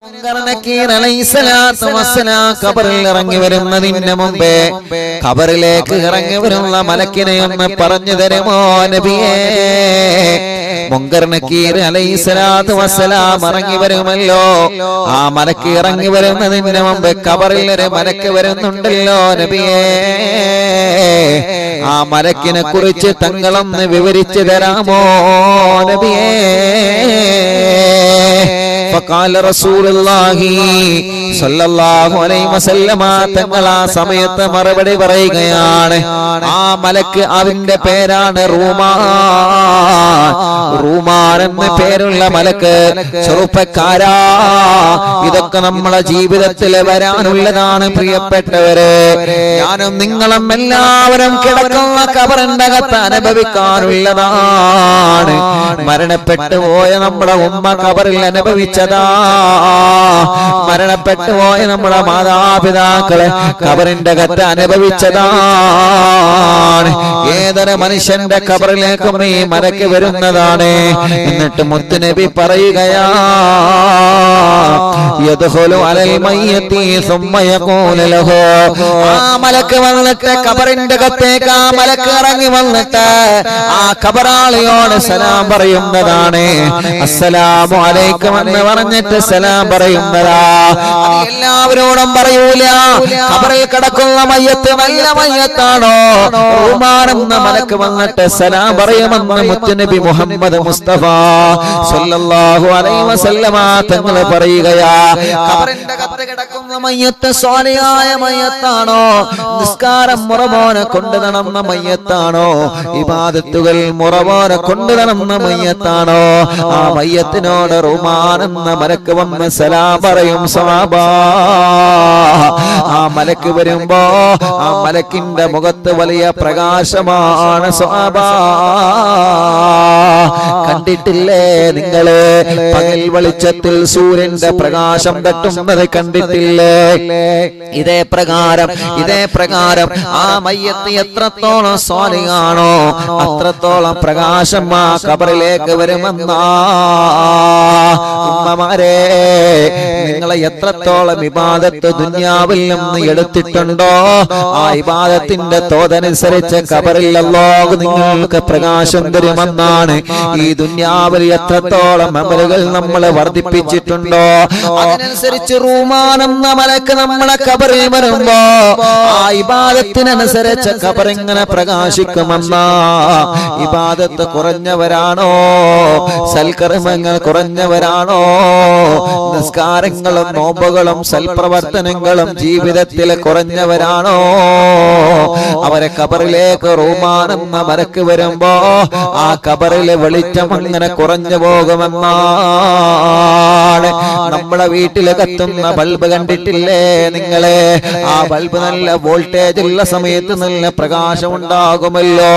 നക്കീർ അലൈഹിസ്സലാത്തു വസ്സലാം ഖബറിൽ ഇറങ്ങി വരുന്നതിന് മുമ്പേ ഖബറിലേക്ക് ഇറങ്ങി വരുന്ന മലക്കിനെ ഒന്ന് പറഞ്ഞു തരുമോ നബിയേ? മുങ്കർ നക്കീർ അലൈഹിസ്സലാത്തു വസ്സലാം ഇറങ്ങി വരുമല്ലോ. ആ മലക്ക് ഇറങ്ങി വരുന്നതിന് മുമ്പ് ഖബറിൽ ഒരു മലക്ക് വരുന്നുണ്ടല്ലോ നബിയേ. ആ മലക്കിനെ കുറിച്ച് തങ്ങളൊന്ന് വിവരിച്ചു തരാമോ നബിയേ? فقال رسول الله صلى الله عليه وسلم തങ്ങൾ ആ സമയത്ത് മറുപടി പറയുകയാണ്, ആ മലക്ക് അവന്റെ പേരാണ് റൂമാൻ എന്ന പേരുള്ള മലക്ക്. ചെറുപ്പക്കാരാ, ഇതൊക്കെ നമ്മളെ ജീവിതത്തിൽ വരാനുള്ളതാണ് പ്രിയപ്പെട്ടവരെ. ഞാനും നിങ്ങളും എല്ലാവരും കിടക്കുന്ന ഖബറിന്റെ അകത്ത് അനുഭവിക്കാനുള്ളതാണ്. മരണപ്പെട്ടു പോയ നമ്മുടെ ഉമ്മ ഖബറിൽ അനുഭവിച്ചതാ. മരണപ്പെട്ടു പോയ നമ്മുടെ മാതാപിതാക്കളെ ഖബറിന്റെ അകത്ത് അനുഭവിച്ചതാണ്. ഏതൊരു മനുഷ്യന്റെ ഖബറിലേക്കും ഈ മലക്ക് വരുന്നതാണ്. എന്നിട്ട് മുത്തുനബി പറയുകയാ, യദ്ഖുലു അലൽ മയ്യിതി സുമ്മ യഖൂലു ലഹു. ആ മലക്ക് വന്നിട്ട് ഖബറിന്റെ അകത്തേക്ക് ആ മലക്ക് ഇറങ്ങി വന്നിട്ട് ആ ഖബറാളിയോട് സലാം പറയുന്നതാണ്. അസ്സലാമു അലൈക്കും എന്ന് പറഞ്ഞിട്ട് സലാം പറയുന്നതാ. എല്ലാവരോടും പറയൂല. ഖബറിൽ കിടക്കുന്ന മയ്യത്ത് നല്ല മയ്യത്താണോ? റൂമാൻ എന്ന മലക്ക് വന്നിട്ട് സലാം പറയുമെന്ന് മുത്തുനബി മുഹമ്മദ് മുസ്തഫ സല്ലല്ലാഹു അലൈഹി വസല്ലമ തങ്ങൾ പറയുകയാ, ഖബറിന്റെ അകത്ത് കിടക്കുന്ന മയ്യത്ത് സ്വാലിഹായ മയ്യത്താണോ? നിസ്കാരം മുറമോനെ കൊണ്ട് നടന്ന മയ്യത്താണോ? ഇബാദത്തുകൾ മുറമോനെ കൊണ്ട് നടന്ന മയ്യത്താണോ? ആ മയ്യത്തിനോട് റൂമാൻ എന്ന മലക്ക് വന്ന് സലാം പറയും സഹാബ. ആ മലക്ക് വരുമ്പോ ആ മലക്കിന്റെ മുഖത്ത് വലിയ പ്രകാശമാണ് സഹാബ. കണ്ടിട്ടില്ലേ നിങ്ങള്? പകൽ വെളിച്ചത്തിൽ സൂര്യന്റെ പ്രകാശം തട്ടുന്നത് കണ്ടിട്ടില്ലേ? ഇതേ പ്രകാരം ആ മയ്യത്ത് എത്രത്തോളം സ്വാലിഹാണോ അത്രത്തോളം പ്രകാശം ആ ഖബറിലേക്ക് വരുമെന്നാ. ഉമ്മമാരെ, നിങ്ങളെ എത്രത്തോളം ഇബാദത്ത് ദുനിയാവിൽ നിന്ന് എടുത്തിട്ടുണ്ടോ ആ ഇബാദത്തിന്റെ തോതനുസരിച്ച് ഖബറിൽ അല്ലാഹു നിങ്ങൾക്ക് പ്രകാശം തരുമെന്നാണ്. ഈ ദുനിയാവിൽ എത്രത്തോളം അമലുകൾ നമ്മൾ വർദ്ധിപ്പിച്ചിട്ടുണ്ടോ അതിനനുസരിച്ച് റൂമാൻ എന്ന മലക്ക് നമ്മളെ ഖബറിൽ വരുമ്പോ ആ ഇബാദത്തിനനുസരിച്ച് ഖബർ ഇങ്ങനെ പ്രകാശിക്കുമെന്നാ. ഇബാദത്ത് കുറഞ്ഞവരാണോ? സൽക്കർമ്മങ്ങൾ കുറഞ്ഞവരാണോ? നിസ്കാരങ്ങളും നോമ്പുകളും സൽപ്രവർത്തനങ്ങളും ജീവിതത്തിൽ കുറഞ്ഞവരാണോ? അവരെ ഖബറിലേക്ക് റൂമാൻ എന്ന മലക്ക് വരുമ്പോ ആ ഖബറിലെ വെളിച്ചം അങ്ങനെ കുറഞ്ഞു പോകുമെന്നാണ്. നമ്മുടെ വീട്ടിൽ കത്തുന്ന ബൾബ് കണ്ടിട്ടില്ലേ നിങ്ങളെ? ആ ബൾബ് നല്ല വോൾട്ടേജ് ഉള്ള സമയത്ത് നല്ല പ്രകാശം ഉണ്ടാകുമല്ലോ.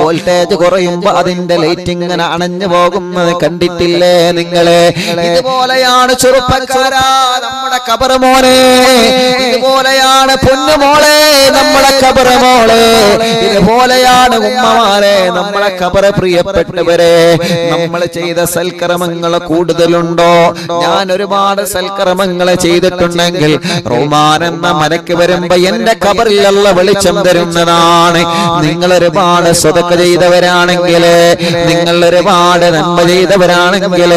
വോൾട്ടേജ് കുറയുമ്പോ അതിന്റെ ലൈറ്റ് ഇങ്ങനെ അണഞ്ഞു പോകുന്നത് കണ്ടിട്ടില്ലേ നിങ്ങളെ? ഇതുപോലെയാണ് ചെറുപ്പക്കാരാ നമ്മുടെ ഖബർ മോനെ. ഇതുപോലെയാണ് പൊന്നുമോളെ നമ്മുടെ ഖബർ മോളെ. ഇതുപോലെയാണ് ഉമ്മമാരെ നമ്മളെ ഖബർ. പ്രിയപ്പെട്ടവരെ, നമ്മൾ ചെയ്ത സൽക്കർമ്മങ്ങൾ കൂടുതലുണ്ടോ? ഞാൻ ഒരുപാട് സൽക്കർമ്മങ്ങൾ ചെയ്തിട്ടുണ്ടെങ്കിൽ റൂമാൻ എന്ന മലക്ക് വരുമ്പോ എന്റെ ഖബറിലുള്ള വെളിച്ചം തരുന്നതാണ്. നിങ്ങൾ ഒരുപാട് സ്വതക്ക ചെയ്തവരാണെങ്കിൽ, നിങ്ങൾ ഒരുപാട് നന്മ ചെയ്തവരാണെങ്കിൽ,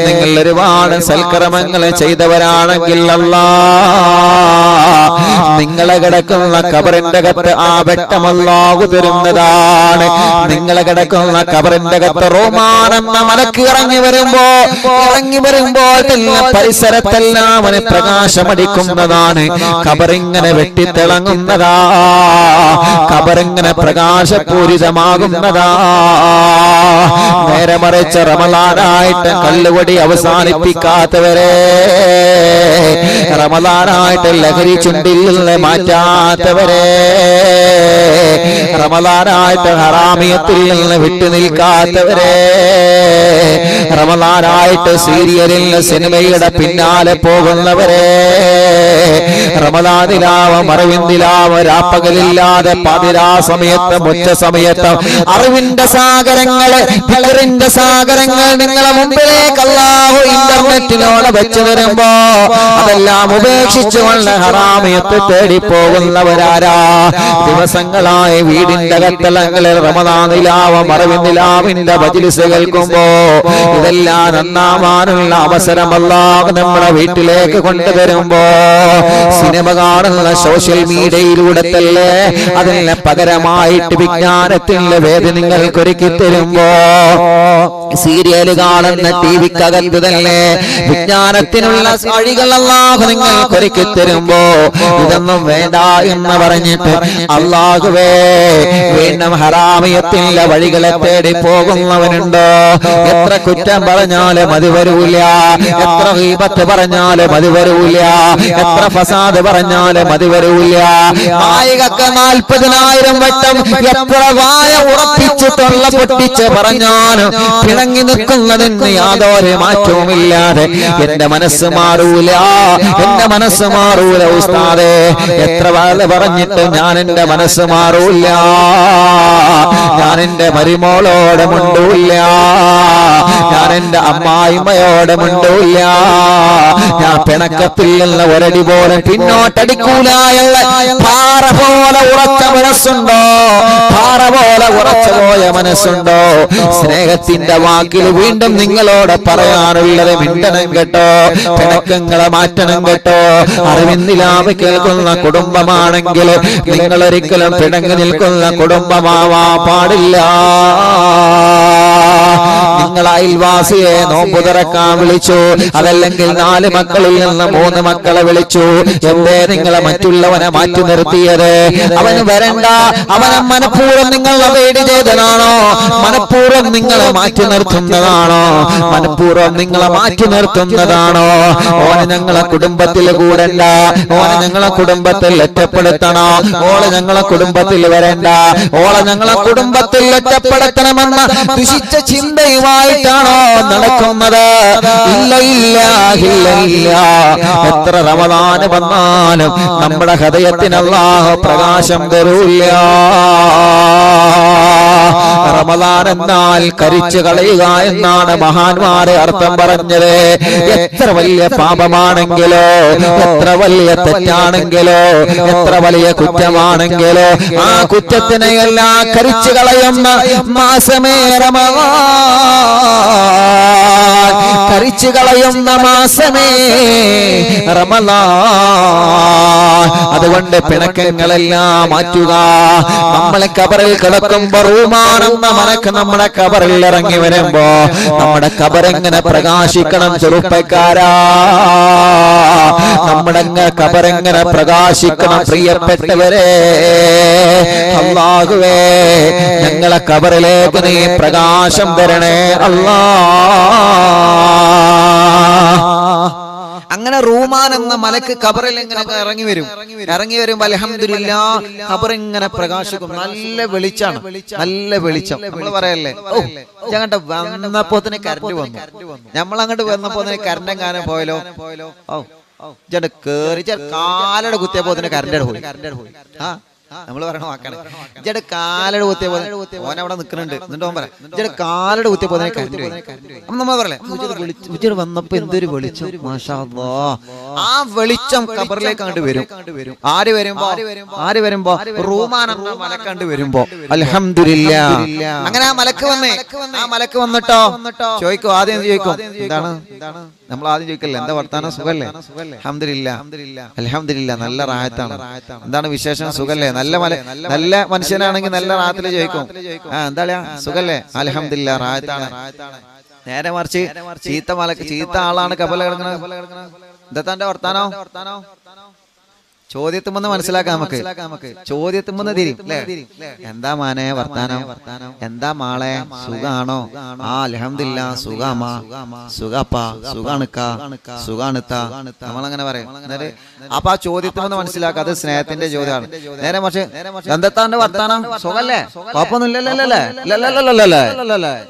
നിങ്ങൾ ഒരുപാട് സൽക്കർമ്മങ്ങൾ ചെയ്തവരാണെങ്കിൽ നിങ്ങളെ കിടക്കുന്ന ഖബറിന്റെ അകത്ത് ആ വെട്ടം അല്ലാഹു തരുന്നതാണ്. നിങ്ങളെ കിടക്കുന്ന ഖബറിന്റെ അകത്ത് റൂമാൻ എന്ന മലക്ക് ഇറങ്ങി വരുമ്പോൾ പരിസരത്തെല്ലാം അവന് പ്രകാശമടിക്കുന്നതാണ്. ഖബറിങ്ങനെ വെട്ടിത്തിളങ്ങുന്നതാ. ഖബറിങ്ങനെ പ്രകാശപൂരിതമാകുന്നതാ. നേരെ മറിച്ച് റമളാനായിട്ട് കല്ലുകൊടി അവസാനിപ്പിക്കാത്തവരെ, റമളാനായിട്ട് ലഹരി ചുണ്ടിൽ നിന്ന് മാറ്റാത്തവരെ, റമളാനായിട്ട് ഹറാമിയത്തിൽ നിന്ന് വിട്ടു നിൽക്കാത്തവരെ, റമളാനായിട്ട് സീരിയലിൽ സിനിമയുടെ പിന്നാലെ പോകുന്നവരെ, റമദാനിലാവും അറിവിന്ദിലാവും രാപ്പകലില്ലാതെ പതിരാ സമയത്ത് ഉച്ച സമയത്ത് അറിവിന്റെ സാഗരങ്ങള് ഫിക്റിന്റെ സാഗരങ്ങൾ നിങ്ങളെ മുമ്പിലേക്ക് അല്ലാഹു ഇന്റർനെറ്റിലൂടെ വെച്ചു തരുമ്പോ അതെല്ലാം ഉപേക്ഷിച്ചുകൊണ്ട് ഹറാമിയത്ത് തേടി പോകുന്നവരാരാ? ദിവസങ്ങളായി വീടിന്റെ കത്തളങ്ങളിൽ റമദാനിലാവും അറിവിന്ദിലാവിന്റെ മജ്‌ലിസ് കേൾക്കുമ്പോ ഇതെല്ലാം നന്നാവാനുള്ള അവസരം അല്ലാഹു നമ്മുടെ വീട്ടിലേക്ക് കൊണ്ടുവരുമ്പോ സിനിമ കാണുന്ന സോഷ്യൽ മീഡിയയിലൂടെ തന്നെ അതിന് പകരമായിട്ട് വിജ്ഞാനത്തിന്റെ വേദി നിങ്ങൾക്ക് ഒരുക്കി തരുമ്പോ, സീരിയൽ കാണുന്ന ടിവിക്കകത്ത് തന്നെ വിജ്ഞാനത്തിനുള്ള വഴികൾ അല്ലാഹു നിങ്ങൾക്ക് ഒരുക്കി തരുമ്പോ ഇതൊന്നും വേണ്ട എന്ന് പറഞ്ഞിട്ട് അല്ലാഹുവേ വീണ്ടും ഹറാമിയത്തിന്റെ വഴികളെ തേടി പോകുന്നവനുണ്ടോ? എത്ര കുറ്റം പറഞ്ഞാലും മതി വരൂല, എത്ര ഗീബത്ത് പറഞ്ഞാലും മതി വരൂല, എത്ര ഫസാദ് പറഞ്ഞാലും മതി വരൂല. നായികക്ക് 40,000 വട്ടം എത്ര വായ ഉറപ്പിച്ച് തൊള്ള പൊട്ടിച്ച് പറഞ്ഞാലും പിണങ്ങി നിൽക്കുന്നതിന് യാതൊരു മാറ്റവുമില്ലാതെ എന്റെ മനസ്സ് മാറൂല, എന്റെ മനസ്സ് മാറൂല ഉസ്താദേ. എത്ര വാല പറഞ്ഞിട്ട് ഞാൻ എന്റെ മനസ്സ് മാറൂല, ഞാൻ എന്റെ മരുമോളോട് മുണ്ടൂല്ല, ഞാൻ എന്റെ അമ്മായിമ്മയോട് മുണ്ടൂല്ല, ഞാൻ പിണക്കത്തിലുള്ള ഒരടി പോലെ പിന്നോട്ടടിക്കൂല എന്ന പാറ പോലെ ഉറച്ച മനസ്സുണ്ടോ? പാറ പോലെ ഉറച്ചു പോയ മനസ്സുണ്ടോ? സ്നേഹത്തിന്റെ വാക്കിൽ വീണ്ടും നിങ്ങളോട് പറയാനുള്ളത് മിണ്ടണം കേട്ടോ, പിണക്കങ്ങളെ മാറ്റണം കേട്ടോ. അറിവിന്ദിലാവ് കേൾക്കുന്ന കുടുംബമാണെങ്കിൽ നിങ്ങൾ ഒരിക്കലും പിണങ്ങി നിൽക്കുന്ന കുടുംബമാവാ പാടില്ല. നിങ്ങൾ അയൽവാസിയെ നോമ്പ് തുറക്കാൻ വിളിച്ചു, അതല്ലെങ്കിൽ 4 മക്കളിൽ നിന്ന് 3 മക്കളെ വിളിച്ചു, എന്തേ നിങ്ങളെ മറ്റുള്ളവനെ മാറ്റി നിർത്തിയത്? അവന് വരണ്ട, അവനെ മനഃപൂർവ്വം നിങ്ങൾ അവൈഡ് ചെയ്തതാണോ? മനഃപൂർവ്വം നിങ്ങളെ മാറ്റി നിർത്തുന്നതാണോ? മനഃപൂർവ്വം നിങ്ങളെ മാറ്റി നിർത്തുന്നതാണോ? ഓനെ ഞങ്ങളെ കുടുംബത്തിൽ കൂടണ്ട, ഓനെ ഞങ്ങളെ കുടുംബത്തിൽ ഒറ്റപ്പെടുത്തണോ? ഓളെ ഞങ്ങളെ കുടുംബത്തിൽ വരണ്ട, ഓളെ ഞങ്ങളെ കുടുംബത്തിൽ ഒറ്റപ്പെടുത്തണമെന്ന ദുഷിച്ച ചിന്തയുമായിട്ടാണോ നടക്കുന്നത്? ഇല്ല ഇല്ല ഇല്ല ഇല്ല. എത്ര റമദാന് വന്നാലും നമ്മുടെ ഹൃദയത്തിന് അല്ലാഹു പ്രകാശം തരൂല്ല. റമദാൻ എന്നാൽ കരിച്ചു കളയുക എന്നാണ് മഹാന്മാരെ അർത്ഥം പറഞ്ഞത്. എത്ര വലിയ പാപമാണെങ്കിലോ, എത്ര വലിയ തെറ്റാണെങ്കിലോ, എത്ര വലിയ കുറ്റമാണെങ്കിലോ ആ കുറ്റത്തിനെ എല്ലാം കരിച്ചു കളയുന്ന മാസമേ റമദാൻ, കരിച്ചു കളയുന്ന മാസമേ റമദാൻ. അതുകൊണ്ട് പിണക്കങ്ങളെല്ലാം മാറ്റുക. നമ്മളെ കബറിൽ കിടക്കുമ്പോ റൂമാണെന്ന മനക്ക് നമ്മുടെ കബറിൽ ഇറങ്ങി വരുമ്പോ നമ്മുടെ കബറെങ്ങനെ പ്രകാശിക്കണം ചെറുപ്പക്കാരാ, നമ്മുടെ കബറെങ്ങനെ പ്രകാശിക്കണം പ്രിയപ്പെട്ടവരെ. അല്ലാഹുവേ ഞങ്ങളെ കബറിലേക്ക് നീ പ്രകാശം തരണേ അല്ലാ. അങ്ങനെ റൂമാൻ എന്ന മലക്ക് ഖബറിൽ ഇങ്ങനെ ഇറങ്ങി വരുമ്പോ അൽഹംദുലില്ലാഹ് ഖബർ ഇങ്ങനെ പ്രകാശിക്കും. നല്ല വെളിച്ചാണ്, നല്ല വെളിച്ചം. നമ്മൾ പറയല്ലേ, ഓ ഞങ്ങട്ട് വന്നപ്പോ തന്നെ കറണ്ട് വന്നു, നമ്മളങ്ങോട്ട് വന്നപ്പോ തന്നെ കറണ്ട് എങ്ങാനും പോയല്ലോ, ഓ ചേട്ടൻ കേറി കാലയുടെ കുത്തിയപ്പോ തന്നെ കറണ്ട് പോയി. ആ നമ്മള് പറയണ വാക്കാണ്, ഇജയുടെ കാലയുടെ കുത്തിയ പോലെ ഓൻ അവിടെ നിൽക്കുന്നുണ്ട്. എന്നിട്ട് ഓൻ പറയാം ഇജയുടെ കാലയുടെ കുത്തിയ പോലെ കറണ്ട് പോയി. അപ്പൊ നമ്മൾ പറയല്ലേ ഉച്ചയുടെ വന്നപ്പോ എന്തൊരു വെളിച്ചം, മാഷാ അല്ലാഹ്. ആ വെളിച്ചം ഖബറിലേക്ക് അങ്ങോട്ട് വരും. ആര് വരുമ്പോ റൂമാൻ എന്ന മലക്കണ്ട് വരുമ്പോ അൽഹംദുലില്ലാഹ്. അങ്ങനെ ആ മലക്ക് വന്നിട്ടോ ചോദിക്കും, ആദ്യം ചോദിക്കും എന്താണ്, നമ്മൾ ആദ്യം ചോദിക്കല്ലേ എന്താ വർത്താനം, സുഖല്ലേ? അൽഹംദുലില്ലാഹ് നല്ല റാഹത്താണ്. എന്താണ് വിശേഷം, സുഖല്ലേ? നല്ല മനുഷ്യനാണെങ്കിൽ നല്ല റാഹത്തിൽ ചോദിക്കും, ആ എന്താ സുഖല്ലേ? അൽഹംദുലില്ലാഹ് റാഹത്താണ്. നേരെ മറിച്ച് ചീത്ത ആളാണ് കബല കിടക്കുന്നത്, എന്താ തന്റെ വർത്താനോ? ചോദ്യത്തുമെന്ന് മനസ്സിലാക്കാം നമുക്ക്. ചോദ്യത്തുമെന്ന് തിരിയും അല്ലേ? എന്താ മാനെ വർത്താനം? എന്താ മാളെ സുഖാണോ? അൽഹംദുലില്ലാ സുഖാമാ, സുഖാപ്പാ, സുഖാണിത്ത നമ്മളങ്ങനെ പറയും. അപ്പൊ ആ ചോദ്യത്തുമെന്ന് മനസ്സിലാക്കാം, അത് സ്നേഹത്തിന്റെ ചോദ്യമാണ്. നേരെ പക്ഷെ എന്താന്റെ വർത്താനം? സുഖല്ലേ? കുഴപ്പമൊന്നുമില്ലല്ലേ?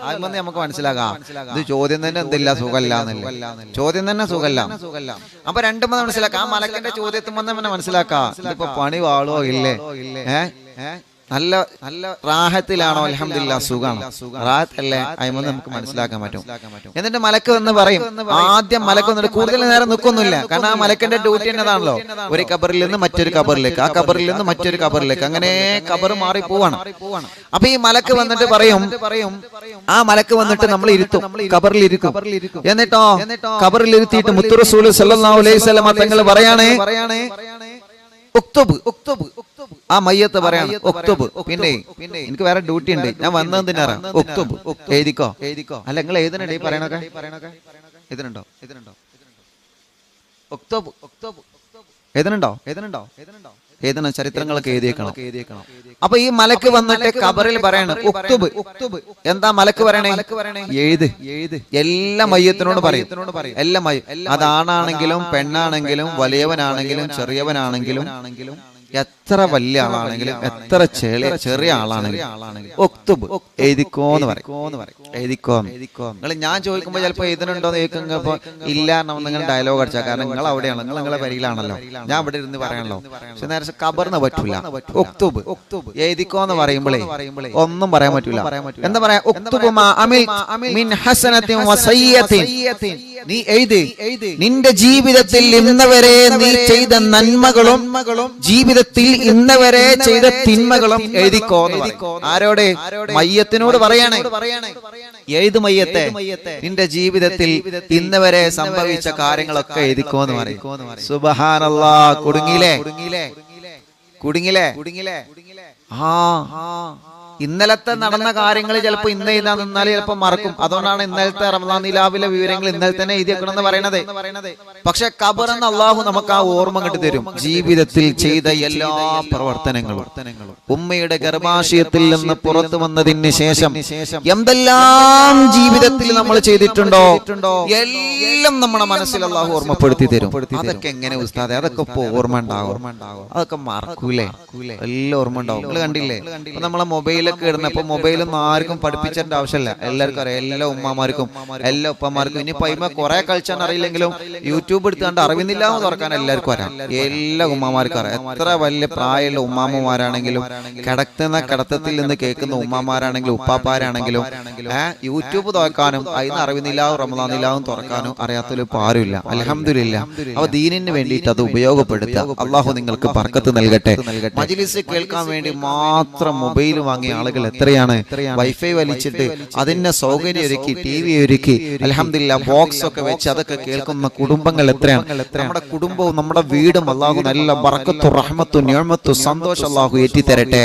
അതൊന്നും നമുക്ക് മനസ്സിലാക്കാം. ഇത് ചോദ്യം തന്നെ എന്തില്ല, സുഖല്ല എന്നല്ല. ചോദ്യം തന്നെ സുഖല്ല. അപ്പൊ രണ്ടും മനസ്സിലാക്കാം. ആ മലക്കിന്റെ ചോദ്യത്തുമെന്ന് തന്നെ മനസ്സിലാക്കാം. ഇതിപ്പോ പണി വാളോ ഇല്ലേ? നല്ല നല്ല റാഹത്തിലാണോ? അൽഹംദുലില്ലാ സുഖാണ്. റാഹത്തല്ലേ? അതിമൊന്ന് നമുക്ക് മനസ്സിലാക്കാൻ പറ്റും. എന്നിട്ട് മലക്ക് എന്ന് പറയും. ആദ്യം മലക്ക് വന്നിട്ട് കൂടുതൽ നേരം നിൽക്കൊന്നുമില്ല. കാരണം ആ മലക്കിന്റെ ഡ്യൂട്ടി എന്നതാണല്ലോ, ഒരു കബറിൽ നിന്ന് മറ്റൊരു കബറിലേക്ക്, ആ കബറിൽ നിന്ന് മറ്റൊരു കബറിലേക്ക്, അങ്ങനെ കബർ മാറി പോവാണ്. അപ്പൊ ഈ മലക്ക് വന്നിട്ട് പറയും, ആ മലക്ക് വന്നിട്ട് നമ്മൾ ഇരുത്തും, കബറിൽ ഇരിക്കും. എന്നിട്ടോ കബറിൽ ഇരുത്തിയിട്ട് മുത്തു റസൂൽ സല്ലല്ലാഹു അലൈഹി വസല്ലം തങ്ങൾ പറയാണ്, ആ മയ്യത്ത് പറയാണ് ഒക്തുബ്. പിന്നെ എനിക്ക് വേറെ ഡ്യൂട്ടി ഉണ്ട്, ഞാൻ വന്നതിനാറാ. ഒക്തുബ് എഴുതിക്കോ. അല്ല നിങ്ങൾ എഴുതണേ പറയണൊക്കെ എഴുതണുണ്ടോ? ഒക്തുബ് എഴുതണുണ്ടോ? എഴുതണം, ചരിത്രങ്ങളൊക്കെ എഴുതിയേക്കണം. അപ്പൊ ഈ മലക്ക് വന്നിട്ട് കബറിൽ പറയണം ഒക്തുബ്. എന്താ മലക്ക് പറയണേ? എഴുത്. എല്ലാ മയ്യത്തിനോട് പറയും. എല്ലാ അതാണാണെങ്കിലും പെണ്ണാണെങ്കിലും വലിയവനാണെങ്കിലും ചെറിയവനാണെങ്കിലും എത്ര വലിയ ആളാണെങ്കിലും എത്ര ചെറിയ ആളാണെങ്കിലും ഒക്തുബ് എഴുതിക്കോന്ന് പറയും. നിങ്ങൾ ഞാൻ ചോദിക്കുമ്പോ ചിലപ്പോ എഴുതണുണ്ടോന്ന് ചോദിക്കുമ്പോ ഇല്ല, നിങ്ങൾ ഡയലോഗ് അടിച്ചാൽ. കാരണം നിങ്ങൾ അവിടെയാണ്, നിങ്ങളെ വരിയിലാണല്ലോ, ഞാൻ ഇവിടെ ഇരുന്ന് പറയണല്ലോ. പക്ഷെ നേരെ കബറിന് പറ്റൂല. ഒക്തുബ് എഴുതിക്കോന്ന് പറയുമ്പോഴേ ഒന്നും പറയാൻ പറ്റൂല. എന്താ പറയാ? ഒക്തുബ് മിൻ ഹസനത്തിൻ വസയ്യത്തിൻ. നീ എഴുതി നിന്റെ ജീവിതത്തിൽ ഇന്നവരെ നീ ചെയ്ത നന്മകളും ജീവിതത്തിൽ ഇന്നവരെ ചെയ്ത തിന്മകളും എഴുതിക്കോന്ന് പറയും. ആരോടെ? മയ്യത്തിനോട് പറയണേ. എഴുതു മയ്യത്തെ, നിന്റെ ജീവിതത്തിൽ ഇന്നവരെ സംഭവിച്ച കാര്യങ്ങളൊക്കെ എഴുതിക്കോന്ന് പറയും. സുബ്ഹാനല്ലാഹ്. കുടുങ്ങിലെ ഇന്നലത്തെ നടന്ന കാര്യങ്ങൾ ചിലപ്പോ ഇന്ന് എഴുതാ നിന്നാൽ ചിലപ്പോ മറക്കും. അതുകൊണ്ടാണ് ഇന്നലത്തെ റമദാൻ നിലാവിലെ വിവരങ്ങൾ ഇന്നലെ തന്നെ എഴുതിയേക്കണം എന്ന് പറയണത്. പക്ഷെ ഖബർ എന്ന് അള്ളാഹു നമുക്ക് ആ ഓർമ്മ കിട്ടി തരും. ജീവിതത്തിൽ ചെയ്ത എല്ലാ പ്രവർത്തനങ്ങളും, ഉമ്മയുടെ ഗർഭാശയത്തിൽ നിന്ന് പുറത്തു വന്നതിന് ശേഷം എന്തെല്ലാം ജീവിതത്തിൽ നമ്മൾ ചെയ്തിട്ടുണ്ടോ എല്ലാം നമ്മുടെ മനസ്സിൽ അള്ളാഹു ഓർമ്മപ്പെടുത്തി തരും. അതൊക്കെ എങ്ങനെ ഉസ്താദെ? അതൊക്കെ ഇപ്പൊ ഓർമ്മ ഉണ്ടാവും, അതൊക്കെ മറക്കൂലേ? എല്ലാം ഓർമ്മ ഉണ്ടാവും. നിങ്ങൾ കണ്ടില്ലേ നമ്മളെ മൊബൈലൊക്കെ ഇടുന്നപ്പോ മൊബൈലൊന്നും ആർക്കും പഠിപ്പിച്ചേണ്ട ആവശ്യമില്ല. എല്ലാവർക്കും അറിയാം, എല്ലാ ഉമ്മമാർക്കും എല്ലാ ഉപ്പമാർക്കും. ഇനി പൈമ കുറെ കളിച്ചാൻ അറിയില്ലെങ്കിലും യൂട്യൂബ് എടുത്തുകൊണ്ട് അറിവിന്നില്ല എന്ന് തുറക്കാൻ എല്ലാവർക്കും അറിയാം. എല്ലാ ഉമ്മമാർക്കും അറിയാം. എത്ര വലിയ പ്രായമുള്ള ഉമ്മാമ്മമാരാണെങ്കിലും കിടത്തുന്ന കിടത്തത്തിൽ നിന്ന് കേൾക്കുന്ന ഉമ്മമാരാണെങ്കിലും ഉപ്പാപ്പാരാണെങ്കിലും യൂട്യൂബ് തുറക്കാനും അതിന് അറിവിന്നില്ലാവും റമദാൻ നിലാവും തുറക്കാനും അറിയാത്തൊരു ആരുമില്ല. അൽഹംദുലില്ലാ. അപ്പൊ ദീനിന് വേണ്ടിയിട്ട് അത് ഉപയോഗപ്പെടുത്തുക. അള്ളാഹു നിങ്ങൾക്ക് ബർക്കത്ത് നൽകട്ടെ. മജ്‌ലിസ് കേൾക്കാൻ വേണ്ടി മാത്രം മൊബൈൽ വാങ്ങിയ ആളുകൾ എത്രയാണ്? വൈഫൈ വലിച്ചിട്ട് അതിന്റെ സൗകര്യം ഒരുക്കി, TV ഒരുക്കി, അൽഹംദുലില്ലാ ബോക്സ് ഒക്കെ വെച്ച് അതൊക്കെ കേൾക്കുന്ന കുടുംബങ്ങൾ എത്രയാണ്? നമ്മുടെ കുടുംബവും നമ്മുടെ വീടും അള്ളാഹു നല്ല ബർക്കത്തും റഹ്മത്തും നിഅമത്തും സന്തോഷം അള്ളാഹു ഏറ്റി തരട്ടെ.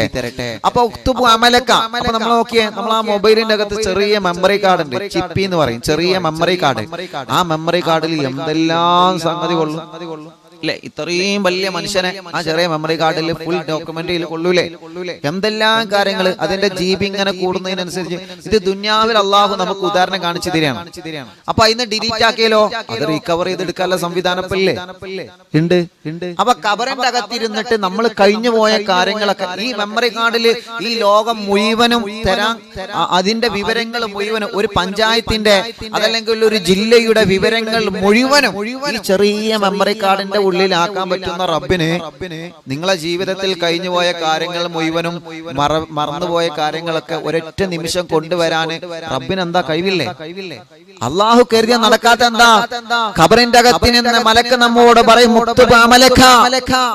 അപ്പൊ ഉക്തുബു അമലക. അപ്പൊ നമ്മൾ നോക്കിയേ, നമ്മൾ ആ മൊബൈലിന്റെ അകത്ത് ചെറിയ മെമ്മറി കാർഡ് ഉണ്ട്, ചിപ്പി എന്ന് പറയും, ചെറിയ മെമ്മറി കാർഡ്. ആ മെമ്മറി കാർഡിൽ എന്തെല്ലാം സംഗതി കൊള്ളും അല്ലെ? ഇത്രയും വലിയ മനുഷ്യനെ ആ ചെറിയ മെമ്മറി കാർഡിൽ ഫുൾ ഡോക്യുമെന്റ് കൊള്ളൂലേ? എന്തെല്ലാം കാര്യങ്ങൾ. അതിന്റെ GB ഇങ്ങനെ കൂടുന്നതിനനുസരിച്ച് ഇത് ദുനിയാവിൽ അള്ളാഹു നമുക്ക് ഉദാഹരണം കാണിച്ചു തരികയാണ്. അപ്പൊ അതിന് ഡിലീറ്റ് ആക്കിയാലോ അത് റീകവർ ചെയ്തെടുക്കാനുള്ള സംവിധാനപ്പല്ലേ ഉണ്ട്. അപ്പൊ കബറിന്റെ അകത്തിരുന്നിട്ട് നമ്മൾ കഴിഞ്ഞു പോയ കാര്യങ്ങളൊക്കെ ഈ മെമ്മറി കാർഡിൽ ഈ ലോകം മുഴുവനും തരാൻ, അതിന്റെ വിവരങ്ങൾ മുഴുവനും, ഒരു പഞ്ചായത്തിന്റെ അതല്ലെങ്കിൽ ഒരു ജില്ലയുടെ വിവരങ്ങൾ മുഴുവനും ഈ ചെറിയ മെമ്മറി കാർഡിന്റെ ഉള്ളിലാക്കാൻ പറ്റുന്ന റബ്ബിന് നിങ്ങളെ ജീവിതത്തിൽ കഴിഞ്ഞുപോയ കാര്യങ്ങൾ മുഴുവനും മറന്നുപോയ കാര്യങ്ങളൊക്കെ ഒരൊറ്റ നിമിഷം കൊണ്ടുവരാൻ റബ്ബിന് എന്താ കഴിവില്ലേ? അള്ളാഹു കരുതിയ നടക്കാത്ത എന്താ? ഖബറിന്റെ അകത്ത് നിന്ന് മലക്ക് നമ്മോട് പറയും,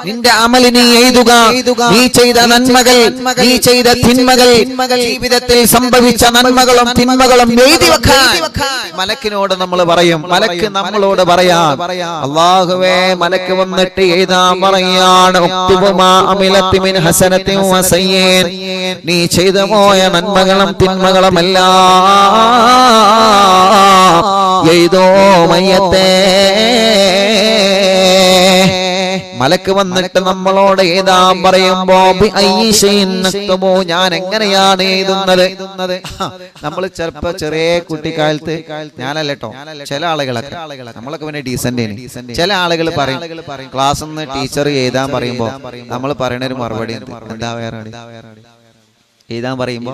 നിന്റെ അമൽ നീ എഴുതുക, നീ ചെയ്ത നന്മകൾ, നീ ചെയ്ത തിന്മകൾ, ജീവിതത്തിൽ സംഭവിച്ച നന്മകളും തിന്മകളും എഴുതി വെക്കാൻ മലക്കിനോട് നമ്മൾ പറയും. മലക്ക് നമ്മളോട് പറയാം, അല്ലാഹുവേ മലക്ക് വന്നിട്ട് എഴുതാൻ പറയാണ്, നീ ചെയ്ത പോയ നന്മകളും തിന്മകളും എല്ലാം എഴുതോ മയ്യത്തേ. മലക്ക് വന്നിട്ട് നമ്മളോട് എഴുതാൻ പറയുമ്പോ ഞാൻ എങ്ങനെയാണ് എഴുതുന്നത്? നമ്മൾ ചിലപ്പോ ചെറിയ കുട്ടിക്കാലത്ത്, ഞാനല്ലോ ചില ആളുകളൊക്കെ, നമ്മളൊക്കെ പിന്നെ ഡീസന്റ്, ചില ആളുകൾ പറയും ക്ലാസ് നിന്ന് ടീച്ചർ എഴുതാൻ പറയുമ്പോ നമ്മൾ പറയണ ഒരു മറുപടി എന്താ വേറെ എഴുതാൻ പറയുമ്പോ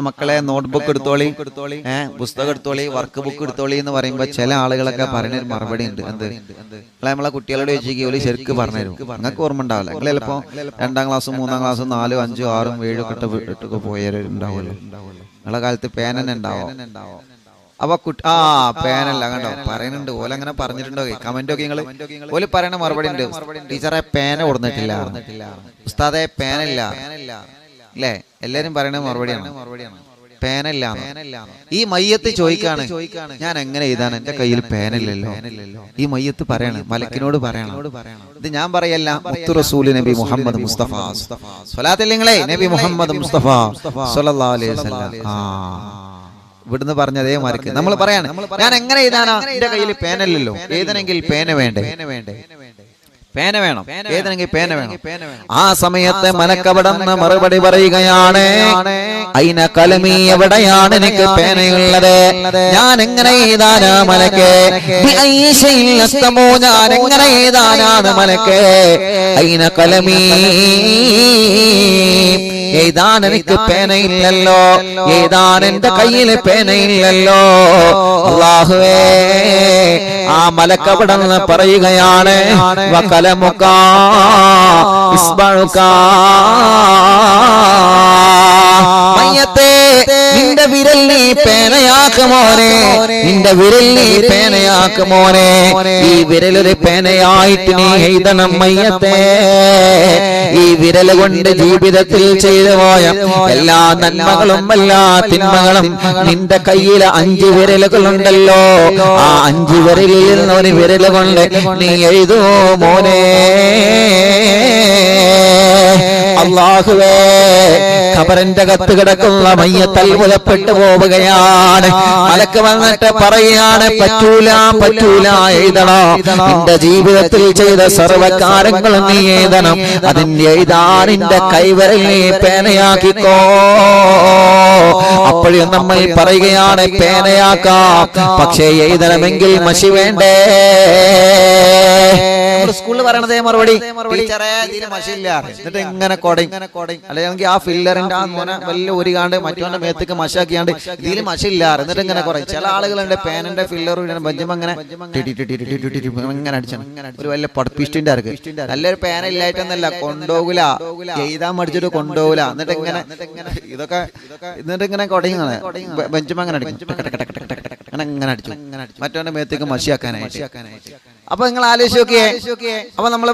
മക്കളെ നോട്ട്ബുക്ക് എടുത്തോളി, പുസ്തകം എടുത്തോളി, വർക്ക് ബുക്ക് എടുത്തോളി എന്ന് പറയുമ്പോ ചില ആളുകളൊക്കെ പറയുന്ന ഒരു മറുപടി ഉണ്ട്. എന്ത്? നമ്മളെ കുട്ടികളോട് ചോദിച്ചു ശരിക്കും പറഞ്ഞുതരും. നിങ്ങൾക്ക് ഓർമ്മ ഉണ്ടാവില്ല. നിങ്ങൾ ചിലപ്പോ 2ാം ക്ലാസ്സും 3ാം ക്ലാസ്സും 4, 5, 6, 7 ഇട്ടൊക്കെ പോയവരുണ്ടാവുമല്ലോ. നിങ്ങളെ കാലത്ത് പേന ഉണ്ടാവോ? അപ്പൊ പേനല്ല കണ്ടോ പറയുന്നുണ്ട്. ഓലങ്ങനെ പറഞ്ഞിട്ടുണ്ടോ? കമന്റ് ഒക്കെ നിങ്ങൾ ഓല് പറയണ മറുപടി ഉണ്ട്. ടീച്ചറെ പേന കൊടുത്തിട്ടില്ല, ഉസ്താദെ പേനല്ല അല്ലേ? എല്ലാരും പറയണ മറുപടിയാണ് പേനല്ല. ഈ മയ്യത്ത് ചോദിക്കാണ് ഞാൻ എങ്ങനെ എഴുതാൻ, എന്റെ കയ്യിൽ പേനല്ലല്ലോ. ഈ മയ്യത്ത് പറയണം, മലക്കിനോട് പറയണം. ഇത് ഞാൻ പറയല്ല, മുത്തു റസൂൽ നബി മുഹമ്മദ് മുസ്തഫ സ്വലാത്തില്ലേ നബി മുഹമ്മദ് മുസ്തഫ സ്വല്ലല്ലാഹു അലൈഹി വസല്ലം ഇവിടുന്ന് പറഞ്ഞതേ മാർക്ക് നമ്മൾ പറയാണ് ഞാൻ എങ്ങനെ എഴുതാനാ, എന്റെ കയ്യിൽ പേനല്ലല്ലോ. എഴുതണമെങ്കിൽ പേന വേണ്ടേ? പേന വേണം. ഏതെങ്കിൽ പേന വേണം. ആ സമയത്ത് മലക്കവിടന്ന് മറുപടി പറയുകയാണ്, അയിന കലമി, എവിടെയാണ് എനിക്ക് പേനയുള്ളത്? ഞാൻ എങ്ങനെ എഴുതാനാ മലക്കെ? ഞാൻ എങ്ങനെ എഴുതാനാണ് മലക്കെ? അയിന കലമി, എഴുതാൻ എനിക്ക് പേനയില്ലല്ലോ, എഴുതാൻ എന്റെ കയ്യിൽ പേനയില്ലല്ലോ. അല്ലാഹുവേ, ആ മലക്കവിടന്ന് പറയുകയാണ് വകലമുക ഇസ്ബഉക, മയ്യത്തേ നിന്റെ വിരൽ നീ പേനയാക്കുമോനെ, നിന്റെ വിരൽ നീ പേനയാക്കുമോനെ. ഈ വിരലൊരു പേനയായിട്ട് നീ എഴുതണം മയ്യത്തേ. ഈ വിരൽ കൊണ്ട് ജീവിതത്തിൽ ചെയ്തു പോയ എല്ലാ നന്മകളും എല്ലാ തിന്മകളും നിന്റെ കയ്യിൽ 5 വിരലുകളുണ്ടല്ലോ. ആ 5 വിരലിൽ നിന്ന് ഒരു വിരൽ കൊണ്ട് നീ എഴുതൂ മോനെ. അല്ലാഹുവേ, ഖബറിന്റെ അകത്ത് കിടക്കുന്ന മയ്യത്ത് അത്ഭുതപ്പെട്ടു പോവുകയാണ്. മലക്ക് വന്നിട്ട് പറയുകയാണ് പറ്റൂല പറ്റൂല, എഴുതണം. നിന്റെ ജീവിതത്തിൽ ചെയ്ത സർവ്വകാര്യങ്ങളും നീ എഴുതണം. അതിന്റെ എഴുതാൻ നിന്റെ കൈവരൽ നീ പേനയാക്കിക്കോ. അപ്പോഴും നമ്മൾ പറയുകയാണ് പേനയാക്കാം, പക്ഷേ എഴുതണമെങ്കിൽ മഷി വേണ്ടേ? സ്കൂളിൽ പറയണതേ മറുപടി, ടീച്ചറേ ഇതിന് മഷിയില്ല. എന്നിട്ട് ഇങ്ങനെ അല്ലെങ്കിൽ ആ ഫില്ലറിന്റെ വലിയ ഒരുകാണ്ട് മറ്റവന്റെ മേത്തേക്ക് മഷാക്കിയാണ്ട് ഇതിൽ മഷില്ല. എന്നിട്ട് ഇങ്ങനെ കുറയും. ചില ആളുകളുണ്ട് പേനന്റെ ഫില്ലർ ബഞ്ചുമ്പോ അങ്ങനെ ഇങ്ങനെ അടിച്ചാണ്. ഒരു വലിയ പടപ്പിസ്റ്റിന്റെ ആർക്ക് നല്ലൊരു പേന ഇല്ലായിട്ടൊന്നല്ല, കൊണ്ടുപോകൂല, എഴുതാൻ മടിച്ചിട്ട് കൊണ്ടുപോകൂല. എന്നിട്ട് ഇങ്ങനെ ഇതൊക്കെ എന്നിട്ട് ഇങ്ങനെ കൊടയുങ്ങനെ ബഞ്ചുമ്പോ അങ്ങനെ അടിക്കും, അങ്ങനെ അടിച്ചു മറ്റവന്റെ മേത്തേക്ക് മഷിയാക്കാനായിട്ട്. അപ്പൊ നിങ്ങൾ ആലോചിച്ച് നോക്കിയേ. അപ്പൊ നമ്മൾ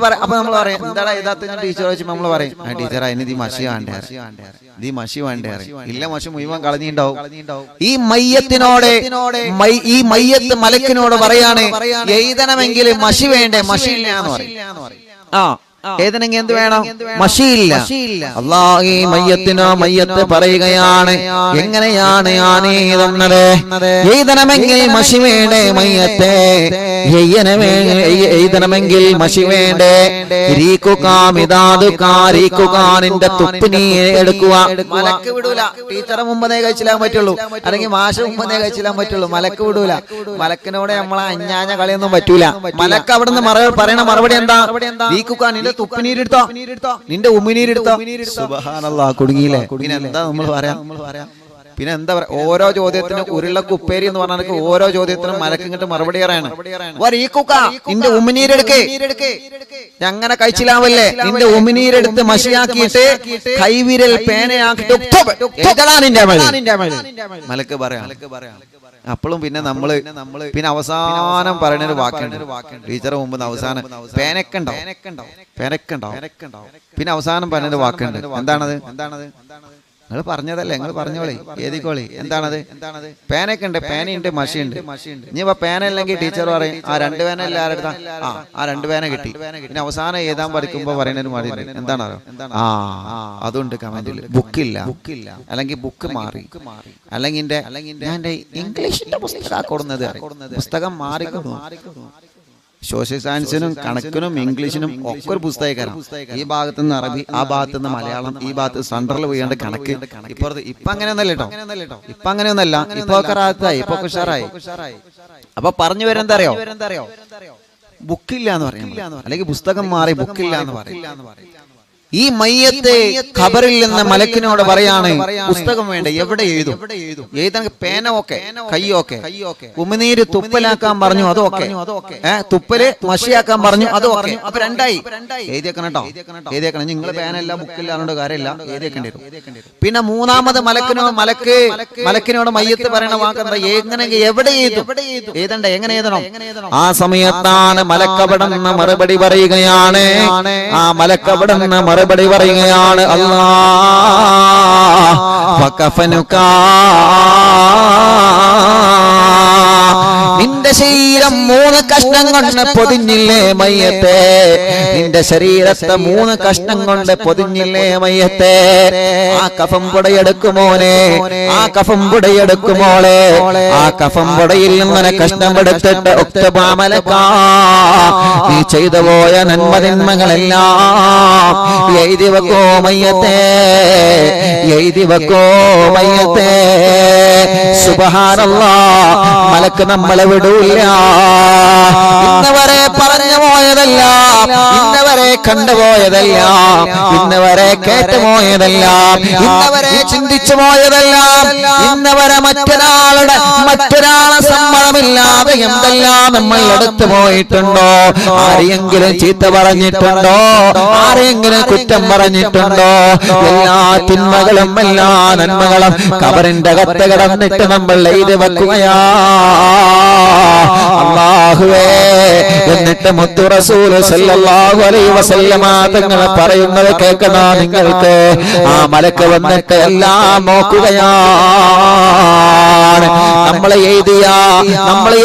പറയും എന്താടാ ഇതാത്ത ഞാൻ ടീച്ചർ ചോദിച്ചപ്പോ നമ്മൾ പറയും ടീച്ചർ അതിന് ഈ മഷി വേണ്ടേ, ഈ മഷി വേണ്ടേ. ഇല്ല, മഷി മുഴുവൻ കളഞ്ഞിണ്ടാവും. ഈ മയ്യത്തിനോട് ഈ മയ്യത്ത് മലക്കിനോട് പറയാണ് എഴുതണമെങ്കിൽ മഷി വേണ്ടേ? മഷിയില്ല എന്ന് പറയും. ഏതെങ്കിലും എന്ത് വേണം? മഷിയില്ല. അല്ലാഹ് ഈ മയ്യത്തിനോ മയ്യത്ത് പറയുകയാണ് എങ്ങനെയാണ് ഞാൻ എഴുതുന്നത്? എഴുതണമെങ്കിൽ മഷി വേണ്ടേ മയ്യത്തെ? എഴുതണമെങ്കിൽ മഷി വേണ്ടേ? നിന്റെ തുപ്പ് നീ എടുക്കുക. മലക്ക് വിടൂല. ടീച്ചറെ മുമ്പേ കഴിച്ചില്ലാൻ പറ്റുള്ളൂ, അല്ലെങ്കിൽ മാഷ മുമ്പേ കഴിച്ചില്ലാൻ പറ്റുള്ളൂ. മലക്ക് വിടൂല. മലക്കിനോട് നമ്മളെ അഞ്ഞാഞ്ഞ കളിയൊന്നും പറ്റൂല. മലക്ക് അവിടുന്ന് പറയണ മറുപടി എന്താ? നിന്റെ തുപ്പിനീരെടുത്തോ, നിന്റെ ഉമിനീരെടുത്തോ. സുബ്ഹാനല്ലാഹ്, കുടുങ്ങിയില്ലേ? പിന്നെ എന്താ നമ്മൾ പറയാ? പിന്നെ എന്താ പറയാ? ഓരോ ചോദ്യത്തിനും ഉരുളക്ക് ഉപ്പേരി എന്ന് പറഞ്ഞാൽ ഓരോ ചോദ്യത്തിനും മലക്ക് ഇങ്ങോട്ട് മറുപടി പറയാണ്. നിന്റെ ഉമിനീരെടുക്കേ, അങ്ങനെ കഴിച്ചില്ലാവല്ലേ? നിന്റെ ഉമിനീരെടുത്ത് മഷിയാക്കിയിട്ട് കൈവിരൽ പേനയാക്കിട്ട് മലക്ക് പറയാം. അപ്പോഴും പിന്നെ നമ്മള് പിന്നെ അവസാനം പറയുന്ന ഒരു വാക്കുണ്ട്. ടീച്ചറെ മുമ്പ് അവസാനം പേനക്കുണ്ടോ, പിന്നെ അവസാനം പറയുന്ന ഒരു വാക്കുണ്ട്. എന്താണത്? നിങ്ങൾ പറഞ്ഞതല്ലേ, നിങ്ങൾ പറഞ്ഞോളി, എഴുതിക്കോളി. എന്താണത്? പേനയൊക്കെ ഉണ്ട്, പേനയുണ്ട്, മഷിയുണ്ട്. ഇനിയിപ്പോ പേന അല്ലെങ്കിൽ ടീച്ചർ പറയും ആ 2 പേന അല്ല ആരെടുത്താ, ആ 2 പേന കിട്ടി. പിന്നെ അവസാനം എഴുതാൻ പഠിക്കുമ്പോ പറയുന്നൊരു മടി എന്താണോ? അതുകൊണ്ട് കമന്റിൽ ബുക്കില്ല, അല്ലെങ്കിൽ ബുക്ക് മാറി, അല്ലെങ്കിൽ ഞാൻ ഇംഗ്ലീഷിന്റെ പുസ്തകം കൊടുക്കുന്നത്, പുസ്തകം മാറിക്കൊടുക്കും. സോഷ്യൽ സയൻസിനും കണക്കിനും ഇംഗ്ലീഷിനും ഒക്കെ ഒരു പുസ്തകക്കാരാണ്. ഈ ഭാഗത്ത് നിന്ന് അറബി, ആ ഭാഗത്ത് നിന്ന് മലയാളം, ഈ ഭാഗത്ത് സെൻട്രൽ പോയാണ്ട് കണക്ക്. ഇപ്പൊ അങ്ങനെയൊന്നല്ല കേട്ടോ, ഇപ്പൊ അങ്ങനെയൊന്നല്ല. ഇപ്പൊ ഒക്കെ റാത്തായി, ഇപ്പൊ ഉഷാറായി. അപ്പൊ പറഞ്ഞു വരുന്നത് അറിയോ, ബുക്കില്ല എന്ന് പറയും, അല്ലെങ്കിൽ പുസ്തകം മാറി ബുക്കില്ല എന്ന് പറയും. ഈ മയ്യത്തെ ഖബറിൽ നിന്ന് മലക്കിനോട് പറയാണ്, പുസ്തകം വേണ്ട, എവിടെ എഴുതും? എഴുതാൻ പേനൊക്കെ, കയ്യൊക്കെ. ഉമിനീര് തുപ്പലാക്കാൻ പറഞ്ഞു, അതൊക്കെ. തുപ്പല് മഷിയാക്കാൻ പറഞ്ഞു, അതൊക്കെ. അപ്പൊ രണ്ടായി. എഴുതിയേക്കണം കേട്ടോ, എഴുതിയേക്കണം. നിങ്ങൾ പേനല്ല ബുക്കില്ലാണ്ട് കാര്യമില്ല, എഴുതിയേക്കേണ്ടി വരും. പിന്നെ മൂന്നാമത് മലക്കിനോട് മയ്യത്ത് പറയണ വാക്കെന്താ? എങ്ങനെയെങ്കിൽ എവിടെ എഴുതും? എഴുതണ്ട, എങ്ങനെ എഴുതണം? ആ സമയത്താണ് മലക്കവിടുന്ന് മറുപടി പറയുകയാണ്. ആ മലക്കവിടുന്ന് മറുപടി പറയുകയാണ്, അല്ലാഹ് വകഫനുകാ, നിന്റെ ശരീരം 3 കഷ്ണം കൊണ്ട് പൊതിഞ്ഞില്ലേ മയ്യത്തെ? നിന്റെ ശരീരത്തെ 3 കഷ്ണം കൊണ്ട് പൊതിഞ്ഞില്ലേ മയ്യത്തെ? ആ കഫം പുടയെടുക്കുമോനെ, ആ കഫം പുടയെടുക്കുമോളെ, ആ കഫം പുടയിൽ നിന്ന് കഷ്ണം എടുത്തിട്ട് ഒക്ടബാമലക്കാ, നീ ചെയ്തു പോയ നന്മതിന്മകളെല്ലാം എഴുതി വെക്കോ മയ്യത്തെ, എഴുതി വെക്കോ മയ്യത്തെ. സുബ്ഹാനല്ലാഹ്, മലക്ക് നമ്മളെ വിടൂല്ല. ഇന്നവരെ പറഞ്ഞു പോയതല്ല, ഇന്നവരെ കണ്ടുപോയതല്ല, ഇന്നവരെ കേട്ടുപോയതല്ല, ഇന്നവരെ ചിന്തിച്ചു പോയതല്ല, ഇന്നവരെ മറ്റൊരാളെ സമ്മതമില്ലാതെ എന്തെല്ലാം നമ്മൾ എടുത്തു പോയിട്ടുണ്ടോ? ആരെയെങ്കിലും ചീത്ത പറഞ്ഞിട്ടുണ്ടോ? ആരെയെങ്കിലും കുറ്റം പറഞ്ഞിട്ടുണ്ടോ? എല്ലാ തിന്മകളും എല്ലാ നന്മകളും ഖബറിന്റെ അകത്ത് കിടന്നിട്ട് നമ്മൾ എഴുതി വെക്കുകയാ അല്ലാഹുവേ. എന്നിട്ട് മുത്തു റസൂൽ സല്ലല്ലാഹു അലൈഹി വസല്ലമ തങ്ങൾ പറയുന്നത് കേൾക്കണോ നിങ്ങൾക്ക്? ആ മലക്ക് വന്നിട്ട് എല്ലാം നോക്കുകയാണ്. നമ്മളെ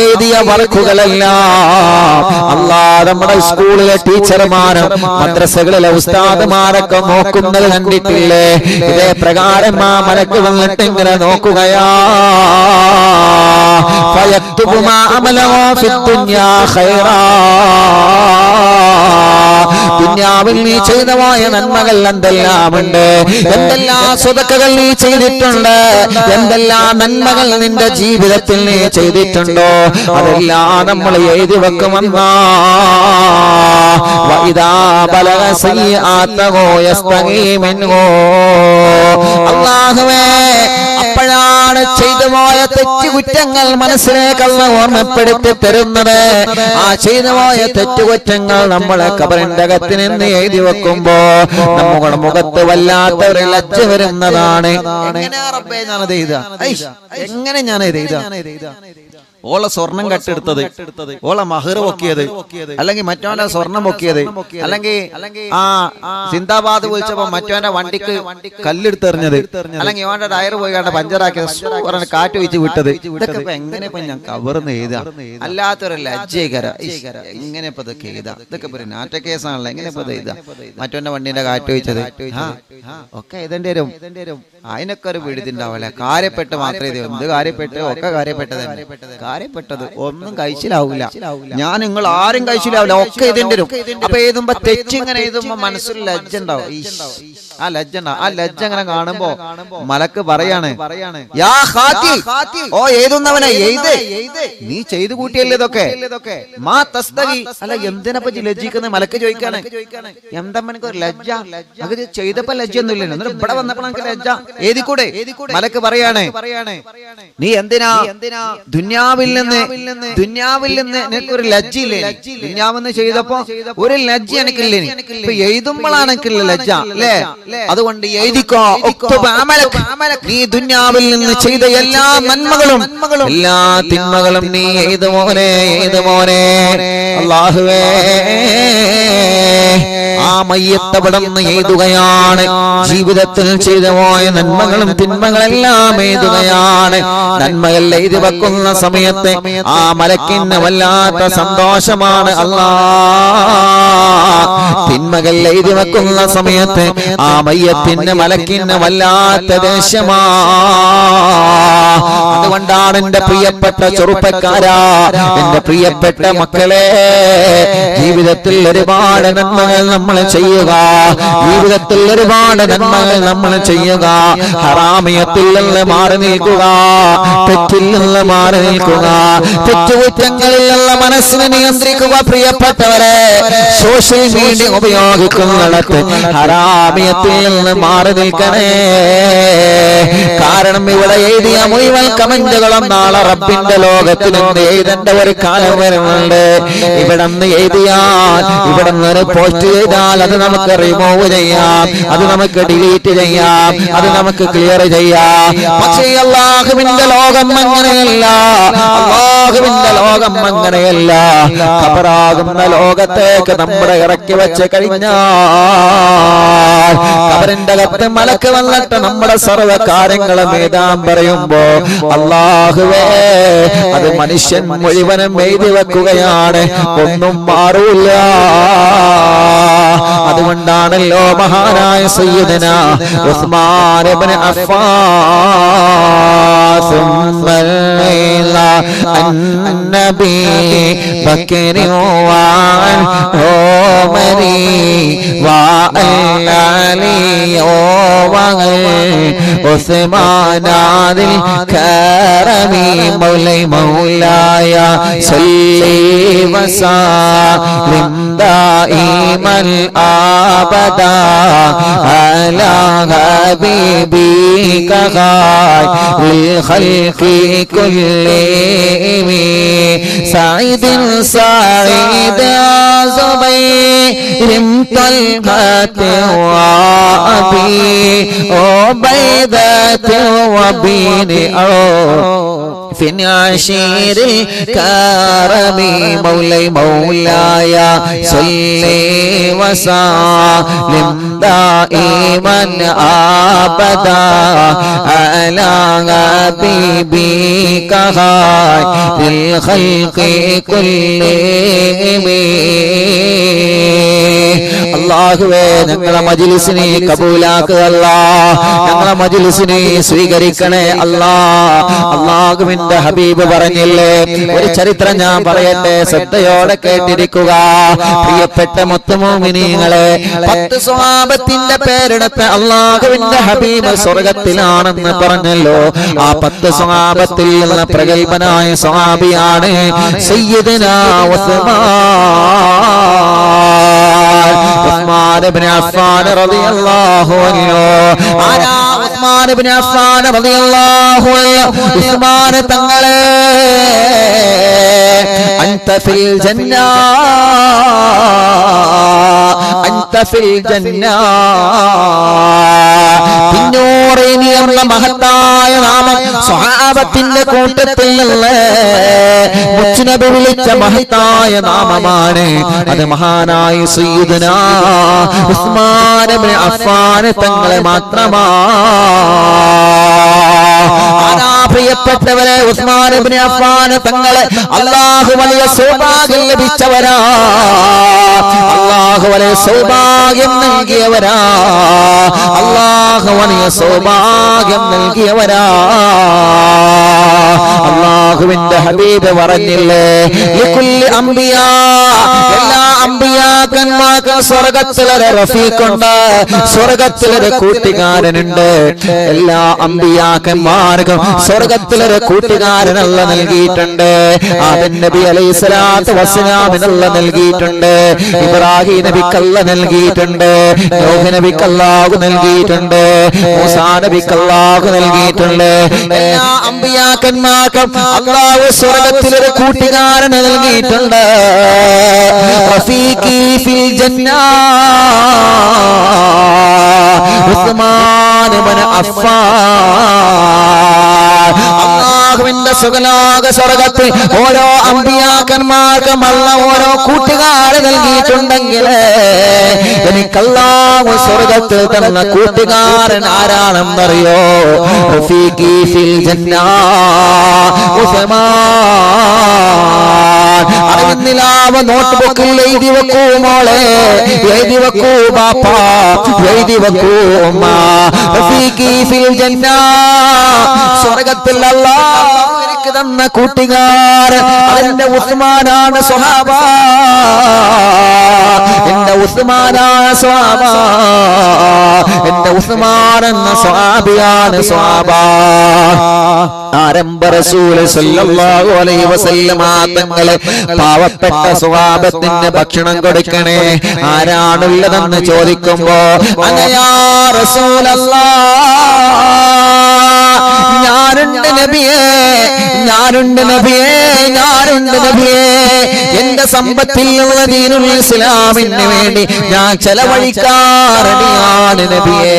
എഴുതിയ വർക്കുകളെല്ലാം അല്ലാഹ് നമ്മുടെ സ്കൂളിലെ ടീച്ചർമാരും മദ്രസകളിലെ ഉസ്താദുമാരൊക്കെ നോക്കുന്നത് കണ്ടിട്ടില്ലേ? ഇതേ പ്രകാരം ആ മലക്ക് വന്നിട്ട് ഇങ്ങനെ നോക്കുകയാ. ഫയക്തുബു മാ അമലഹു ഫിദ്ദുനിയാ ഖൈറാ, ദുനിയാവിൽ നീ ചെയ്ത പോയ നന്മകൾ എന്തെല്ലാമുണ്ട്, എന്തെല്ലാം സ്വതക്കകൾ നീ ചെയ്തിട്ടുണ്ട്, എന്തെല്ലാം നന്മകൾ നിന്റെ ജീവിതത്തിൽ നീ ചെയ്തിട്ടുണ്ടോ, അതെല്ലാം നമ്മൾ എഴുതി വെക്കുമെന്നാ. വഇദാ ബലഗ സയ്യിഅതഹു യസ്തഗീ മിൻഹു, അല്ലാഹുവേ, അപ്പോഴാണ് ചെയ്തു പോയ തെറ്റുകുറ്റങ്ങൾ മനസ്സിലേക്ക് അല്ലാഹു ഓർമ്മപ്പെടുത്തി തരുന്നത്. ആ ചെയ്തു പോയ തെറ്റുകുറ്റങ്ങൾ നമ്മളെ ഖബറിന്റെ അകത്ത് നിന്ന് എഴുതി വെക്കുമ്പോ നമ്മുടെ മുഖത്ത് വല്ലാത്തൊരു ലജ്ജ വരുന്നതാണ്. എങ്ങനെ ഞാൻ എഴുതാ? ഓളെ സ്വർണം കട്ടെടുത്തത്, ഓളെ മഹർ പൊക്കിയത്, അല്ലെങ്കിൽ മറ്റവന്റെ സ്വർണം പൊക്കിയത്, അല്ലെങ്കിൽ ആ സിന്ദാബാദ് വിളിച്ചപ്പോ മറ്റവന്റെ വണ്ടിക്ക് കല്ലെടുത്തെറിഞ്ഞത്, അല്ലെങ്കിൽ ഇവന്റെ ടയർ പോയി കണ്ട പഞ്ചറാക്കിയത്, കാറ്റ് വെച്ച് വിട്ടത്. ഇതൊക്കെ ഇപ്പൊ എങ്ങനെ ഇപ്പൊ ഞാൻ കവർന്ന് എഴുതാ? അല്ലാത്തൊരു ലജ്ജീകര. എങ്ങനെ ഇപ്പൊ ഇതൊക്കെ എഴുതാ? ഇതൊക്കെ ഇപ്പൊ നാറ്റ കേസാണല്ലോ. എങ്ങനെ ഇപ്പൊ എഴുതാ? മറ്റവന്റെ വണ്ടിന്റെ കാറ്റ് വെച്ചത് ഒക്കെ എഴുതേണ്ടി വരും. അതിനൊക്കെ ഒരു പിടിത്തുണ്ടാവില്ല. കാര്യപ്പെട്ട് മാത്രമേ ഇത്. എന്ത് കാര്യപ്പെട്ട്? ഒക്കെ കാര്യപ്പെട്ടത് തന്നെ. കാര്യപ്പെട്ടത് ഒന്നും കഴിച്ചിലാവൂല. ഞാൻ നിങ്ങൾ ആരും കഴിച്ചിലാവില്ല, ഒക്കെ എഴുതേണ്ടി വരും. അപ്പൊ എഴുതുമ്പോ തെറ്റിങ്ങനെ എഴുതുമ്പോ മനസ്സിൽ ലജ്ജ ഉണ്ടാവും. ആ ലജ്ജ അങ്ങനെ കാണുമ്പോ മലക്ക് പറയാണ്, യാ ഖാതി, ഓ എഴുതുന്നവനെ എഴുത്, നീ ചെയ്തു കൂട്ടിയല്ലേ ഇതൊക്കെ. മാ തസ്തഗി, അല്ല എന്തിനപ്പോ ലജ്ജിക്കുന്നത്? മലക്ക് ചോദിക്കാണ്, എന്താ എനിക്ക് ഒരു ലജ്ജ? അത് ചെയ്തപ്പോ ലജ്ജയൊന്നുമില്ല, എന്നിട്ട് ഇവിടെ വന്നപ്പോ എനിക്ക് ലജ്ജ. എഴുതിക്കൂടെ? മലക്ക് പറയാണ്, നീ എന്തിനാ ദുന്യാവിൽ നിന്ന് എനിക്കൊരു ലജ്ജയില്ലേ? ദുന്യാവെന്ന് ചെയ്തപ്പോ ഒരു ലജ്ജ എനിക്കില്ലേ? ഇപ്പൊ എഴുതുമ്പോഴാണ് എനിക്കുള്ള ലജ്ജ അല്ലേ? അതുകൊണ്ട് എഴുതിക്കോ, നീ ദുന്യാവിൽ നിന്ന് ചെയ്ത എല്ലാ നന്മകളും എല്ലാ തിന്മകളും നീ എഴുതു മോനെ, എഴുതു മോനെ. അല്ലാഹുവേ, ആ മയ്യത്ത് അവിടുന്ന് എഴുതുകയാണ്. ജീവിതത്തിൽ ചെയ്തു പോയ നന്മകളും തിന്മകളെല്ലാം എഴുതുകയാണ്. നന്മകൾ എഴുതി വെക്കുന്ന സമയത്ത് ആ മലക്കിന് വല്ലാത്ത സന്തോഷമാണ്. അല്ലാഹ്, തിന്മകൾ എഴുതി വെക്കുന്ന സമയത്ത് ആ മയ്യത്തിന് മലക്കിന് വല്ലാത്ത ദേഷ്യമാണ്. അതുകൊണ്ടാണ് എന്റെ പ്രിയപ്പെട്ട ചെറുപ്പക്കാരാ, എന്റെ പ്രിയപ്പെട്ട മക്കളെ, ജീവിതത്തിൽ ഒരുപാട് നന്മകൾ നമ്മൾ ചെയ്യുക, ജീവിതത്തിൽ ഒരുപാട് നന്മകൾ നമ്മൾ ചെയ്യുക. ഹറാമിയത്തിൽ നിന്ന് മാറി നിൽക്കുക, തെറ്റിൽ നിന്ന് മാറി നിൽക്കുക, തെറ്റുകുറ്റങ്ങളിൽ നിന്ന് മനസ്സിനെ നിയന്ത്രിക്കുക. പ്രിയപ്പെട്ടവരെ, സോഷ്യൽ മീഡിയ ഉപയോഗിക്കുന്നിടത്ത് ഹറാമിയത്തിൽ നിന്ന് മാറി നിൽക്കണേ. കാരണം ഇവിടെ എഴുതിയ മുഴുവൻ കമന്റുകളും നാളെ റബ്ബിന്റെ ലോകത്തിൽ നിന്ന് എഴുതേണ്ട ഒരു കാലം വരുന്നുണ്ട്. ഇവിടെ നിന്ന് എഴുതിയാൽ, ഇവിടെ നിന്ന് പോസ്റ്റ് ചെയ്താൽ അത് നമുക്ക് റിമൂവ് ചെയ്യാം, അത് നമുക്ക് ഡിലീറ്റ് ചെയ്യാം, അത് നമുക്ക് ക്ലിയർ ചെയ്യാം. പക്ഷേ അല്ലാഹുവിന്റെ ലോകം അങ്ങനെയല്ല, അല്ലാഹുവിന്റെ ലോകം അങ്ങനെയല്ല. ഖബറാകുന്ന ലോകത്തേക്ക് നമ്മുടെ ഇറക്കി വെച്ച് കഴിഞ്ഞാൽ ഖബറിന്റെ അകത്ത് മലക്ക് വന്നിട്ട് നമ്മുടെ സർവ്വ കാര്യങ്ങളും എഴുതാൻ പറയുമ്പോ അല്ലാഹുവേ, അത് മനുഷ്യൻ മുഴുവനും എഴുതി വെക്കുകയാണ്, ഒന്നും മാറൂല. അതുകൊണ്ടാണല്ലോ മഹാനായ സയ്യിദന ഉസ്മാൻ ഇബ്നു അഫ്ഫാൻ النبي بكر وعمري وعلي وعثمان ذي الكرم مولاي صلي وسلم دائما أبدا على حبيبك خير الخلق كلهم سعيد سعيد زبير طلحة وأبي عبيدة وبين في عشير الكرم مولاي صلي وسلم دائما أبدا على حبيبك خير الخلق كلهم. അല്ലാഹുവേ, ഞങ്ങളെ മജ്‌ലിസിനെ കബൂലാക്കുക അല്ലാഹ്, ഞങ്ങളെ മജ്‌ലിസിനെ സ്വീകരിക്കണേ അല്ലാഹ്. അല്ലാഹുവിന്റെ ഹബീബ് പറഞ്ഞില്ലേ, ഒരു ചരിത്രം ഞാൻ പറയട്ടെ, ശ്രദ്ധയോടെ കേട്ടിരിക്കുക. പ്രിയപ്പെട്ട മുത്തുമോമിനീങ്ങളെ, 10 സ്വഹാബത്തിന്റെ പേരെടുത്ത് അല്ലാഹുവിന്റെ ഹബീബ് സ്വർഗത്തിലാണെന്ന് പറഞ്ഞല്ലോ. ആ 10 സ്വഹാബത്തിൽ നിന്ന് പ്രഗൽഭനായ സ്വഹാബിയാണ് സയ്യിദുനാ ഉസ്മാൻ ഇബ്നു അഫ്ഫാൻ റളിയല്ലാഹു അൻഹു. ആരാ ഉസ്മാൻ ഇബ്നു അഫ്ഫാൻ റളിയല്ലാഹു അൻഹു? ഉസ്മാൻ തങ്ങളെ, അൻത ഫിൽ ജന്ന, അൻത ഫിൽ ജന്ന. പിന്നോറേനി എന്ന മഹത്തായ നാമം സ്വഹാബത്തിന്റെ കൂട്ടത്തിൽ നിന്ന് മുത്തുനബി വിളിച്ച മഹത്തായ നാമമാണ്. അത് മഹാനായ സയ്യിദുനാ ഉസ്മാൻ ഇബ്നു അഫ്ഫാൻ തങ്ങളെ മാത്രമാണ്. പ്രിയപ്പെട്ടവരെ, ഉസ്മാൻ ഇബ്നു അഫ്ഫാൻ തങ്ങളെ അല്ലാഹു വലിയ സൗഭാഗ്യം ലഭിച്ചവരാ, അല്ലാഹു വലിയ സൗഭാഗ്യം നൽകിയവരാ, അല്ലാഹു വലിയ സൗഭാഗ്യം നൽകിയവരാ. അല്ലാഹുവിന്റെ ഹബീബ് പറഞ്ഞില്ലേ, ലികുല്ലി അംബിയാ, എല്ലാ അംബിയാക്കന്മാർക്കും സ്വർഗത്തിലൊരു റഫീഖുണ്ട്, സ്വർഗത്തിലൊരു കൂട്ടുകാരനുണ്ട്. എല്ലാ അംബിയാക്കന്മാർക്കും സ്വർഗത്തിലൊരു കൂട്ടുകാരനല്ല നൽകിയിട്ടുണ്ട്. ആദം നബി അലൈഹിസ്സലാത്തു വസ്സലാമിനല്ല നൽകിയിട്ടുണ്ട്, ഇബ്രാഹിം നബിക്കല്ല നൽകിയിട്ടുണ്ട്, നൂഹ് നബിക്ക് അല്ലാഹു നൽകിയിട്ടുണ്ട്, മൂസാ നബിക്ക് അല്ലാഹു നൽകിയിട്ടുണ്ട്. എല്ലാ അംബിയാക്കന്മാർക്കും അല്ലാഹു സ്വർഗത്തിലൊരു കൂട്ടുകാരനെ നൽകിയിട്ടുണ്ട്. റഫീഖി ഫിൽ ജന്ന ഉസ്മാൻ ഇബ്നു അഫ്ഫാൻ. അല്ലാഹുവിന്റെ സുഖലോക സ്വർഗത്തിൽ ഓരോ അമ്പിയാക്കന്മാർക്കും അല്ലാഹു ഓരോ കൂട്ടുകാരെ നൽകിയിട്ടുണ്ടെങ്കിൽ എനിക്ക് അല്ലാഹു സ്വർഗ്ഗത്തിൽ തന്ന കൂട്ടുകാരൻ ആരാണെന്നറിയോ? റഫീഖി ഫിൽ ജന്ന ഉസ്മാൻ. അറിവിന്നിലാവ നോട്ട്ബുക്കിൽ എഴുതി വെക്കൂ മോളെ, എഴുതി വെക്കൂ ബാപ്പ, എഴുതി വെക്കൂ ഉമ്മ. റഫീഖി ഫിൽ ജന്ന, സ്വർഗ്ഗത്തിൽ അല്ലാഹു എനിക്ക് തന്ന കൂട്ടുകാരൻ അതിന്റെ ഉസ്മാനാണ് സ്വഹാബ. എന്റെ ഉസ്മാനായ സ്വഹാബ, എന്റെ ഉസ്മാൻ എന്ന സ്വഹാബിയാണ് സ്വഹാബ. ആരംഭ റസൂൽ സല്ലല്ലാഹു അലൈഹി വസല്ലമ തങ്ങളെ പാവപ്പെട്ട സ്വഹാബത്തിന് ഭക്ഷണം കൊടുക്കണേ ആരാണുള്ളതെന്ന് ചോദിക്കുമ്പോ അനയാ റസൂലല്ലാഹ്, ഞാനുണ്ട് നബിയേ, ഞാനുണ്ട് നബിയേ, ഞാനുണ്ട് നബിയേ. എന്റെ സമ്പത്തിലുള്ള ദീനുൽ ഇസ്ലാമിന് വേണ്ടി ഞാൻ ചെലവഴിക്കാറടിയാണ് നബിയേ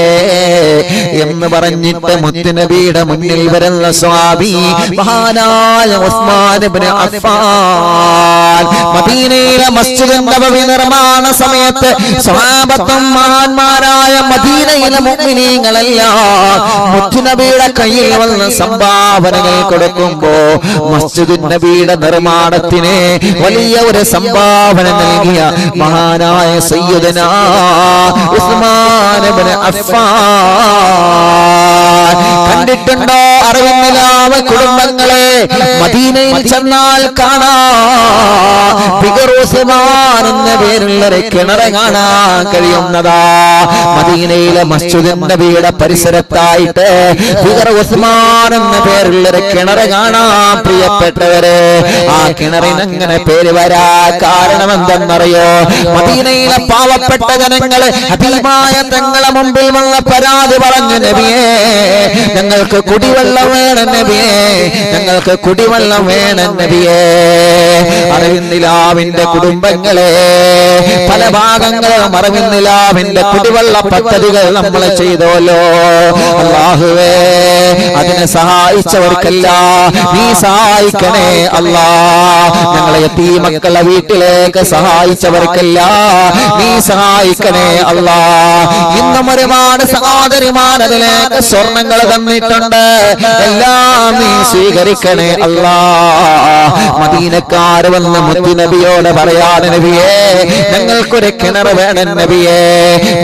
എന്ന് പറഞ്ഞിട്ട് മുത്തുനബിയുടെ മുന്നിൽ വരുന്ന സ്വാമി മഹാനായ ഉസ്മാൻ ഇബ്നു അഫ്ഫാൻ. മദീനയിലെ മസ്ജിദ് നബവി നിർമ്മാണ സമയത്ത് സ്വഹാബത്തും മഹാന്മാരായ മദീനയിലെ മുഅ്മിനീങ്ങളെല്ലാം മുത്തുനബിയുടെ കയ്യിൽ വന്ന് സംഭാവനകൾ കൊടുക്കുമ്പോ മസ്ജിദ് നബിയുടെ നിർമ്മാണത്തിന് വലിയ ഒരു സംഭാവന നൽകിയ മഹാനായ സയ്യിദനാ ഉസ്മാൻ ഇബ്നു അഫ്ഫാൻ. കണ്ടിട്ടുണ്ടോ അറിവിന്നിലാവ കുടുംബങ്ങളെ? മദീനയിൽ ചെന്നാൽ കാണാം ഫിഗർ ഉസ്മാൻ എന്ന പേരുള്ളൊരു കിണർ കാണാൻ കഴിയുന്നതാ. മദീനയിലെ മസ്ജിദ് നബിയുടെ പരിസരത്തായിട്ട് ഫിഗർ ഉസ്മാൻ എന്ന പേരുള്ളൊരു കിണർ കാണാം പ്രിയപ്പെട്ടവരെ. ആ കിണറിന് അങ്ങനെ പേര് വരാ കാരണം എന്തെന്നറിയോ? മദീനയിലെ പാവപ്പെട്ട ജനങ്ങള് ഹബീബായ തങ്ങളെ മുമ്പിൽ വന്ന പരാതി പറഞ്ഞു, നബിയേ ഞങ്ങൾക്ക് കുടിവെള്ളം വേണം നബിയേ, ഞങ്ങൾക്ക് കുടിവെള്ളം വേണം നബിയേ. അറിവിന്നിലാവിന്റെ കുടുംബങ്ങളെ പല ഭാഗങ്ങളും അറിവിന്നിലാവിന്റെ കുടിവെള്ള പദ്ധതികൾ നമ്മൾ ചെയ്തോല്ലോ. അല്ലാഹുവേ അതിനെ സഹായിച്ചവർക്കല്ല നീ സഹായിക്കണേ അല്ലാ. ഞങ്ങളെ യതീമക്കളെ വീട്ടിലേക്ക് സഹായിച്ചവർക്കല്ല നീ സഹായിക്കണേ അല്ലാ. ഇന്നും ഒരുപാട് സഹോദരിമാർ അതിലേക്ക് സ്വർണങ്ങൾ തന്നിട്ടുണ്ട്, എല്ലാം നീ സ്വീകരിക്കണേ അല്ലാ. മദീനക്കാർ വന്ന് മുത്തുനബിയോട് പറയാണ്, നബിയേ ഞങ്ങൾക്കൊരു കിണർ വേണം നബിയേ.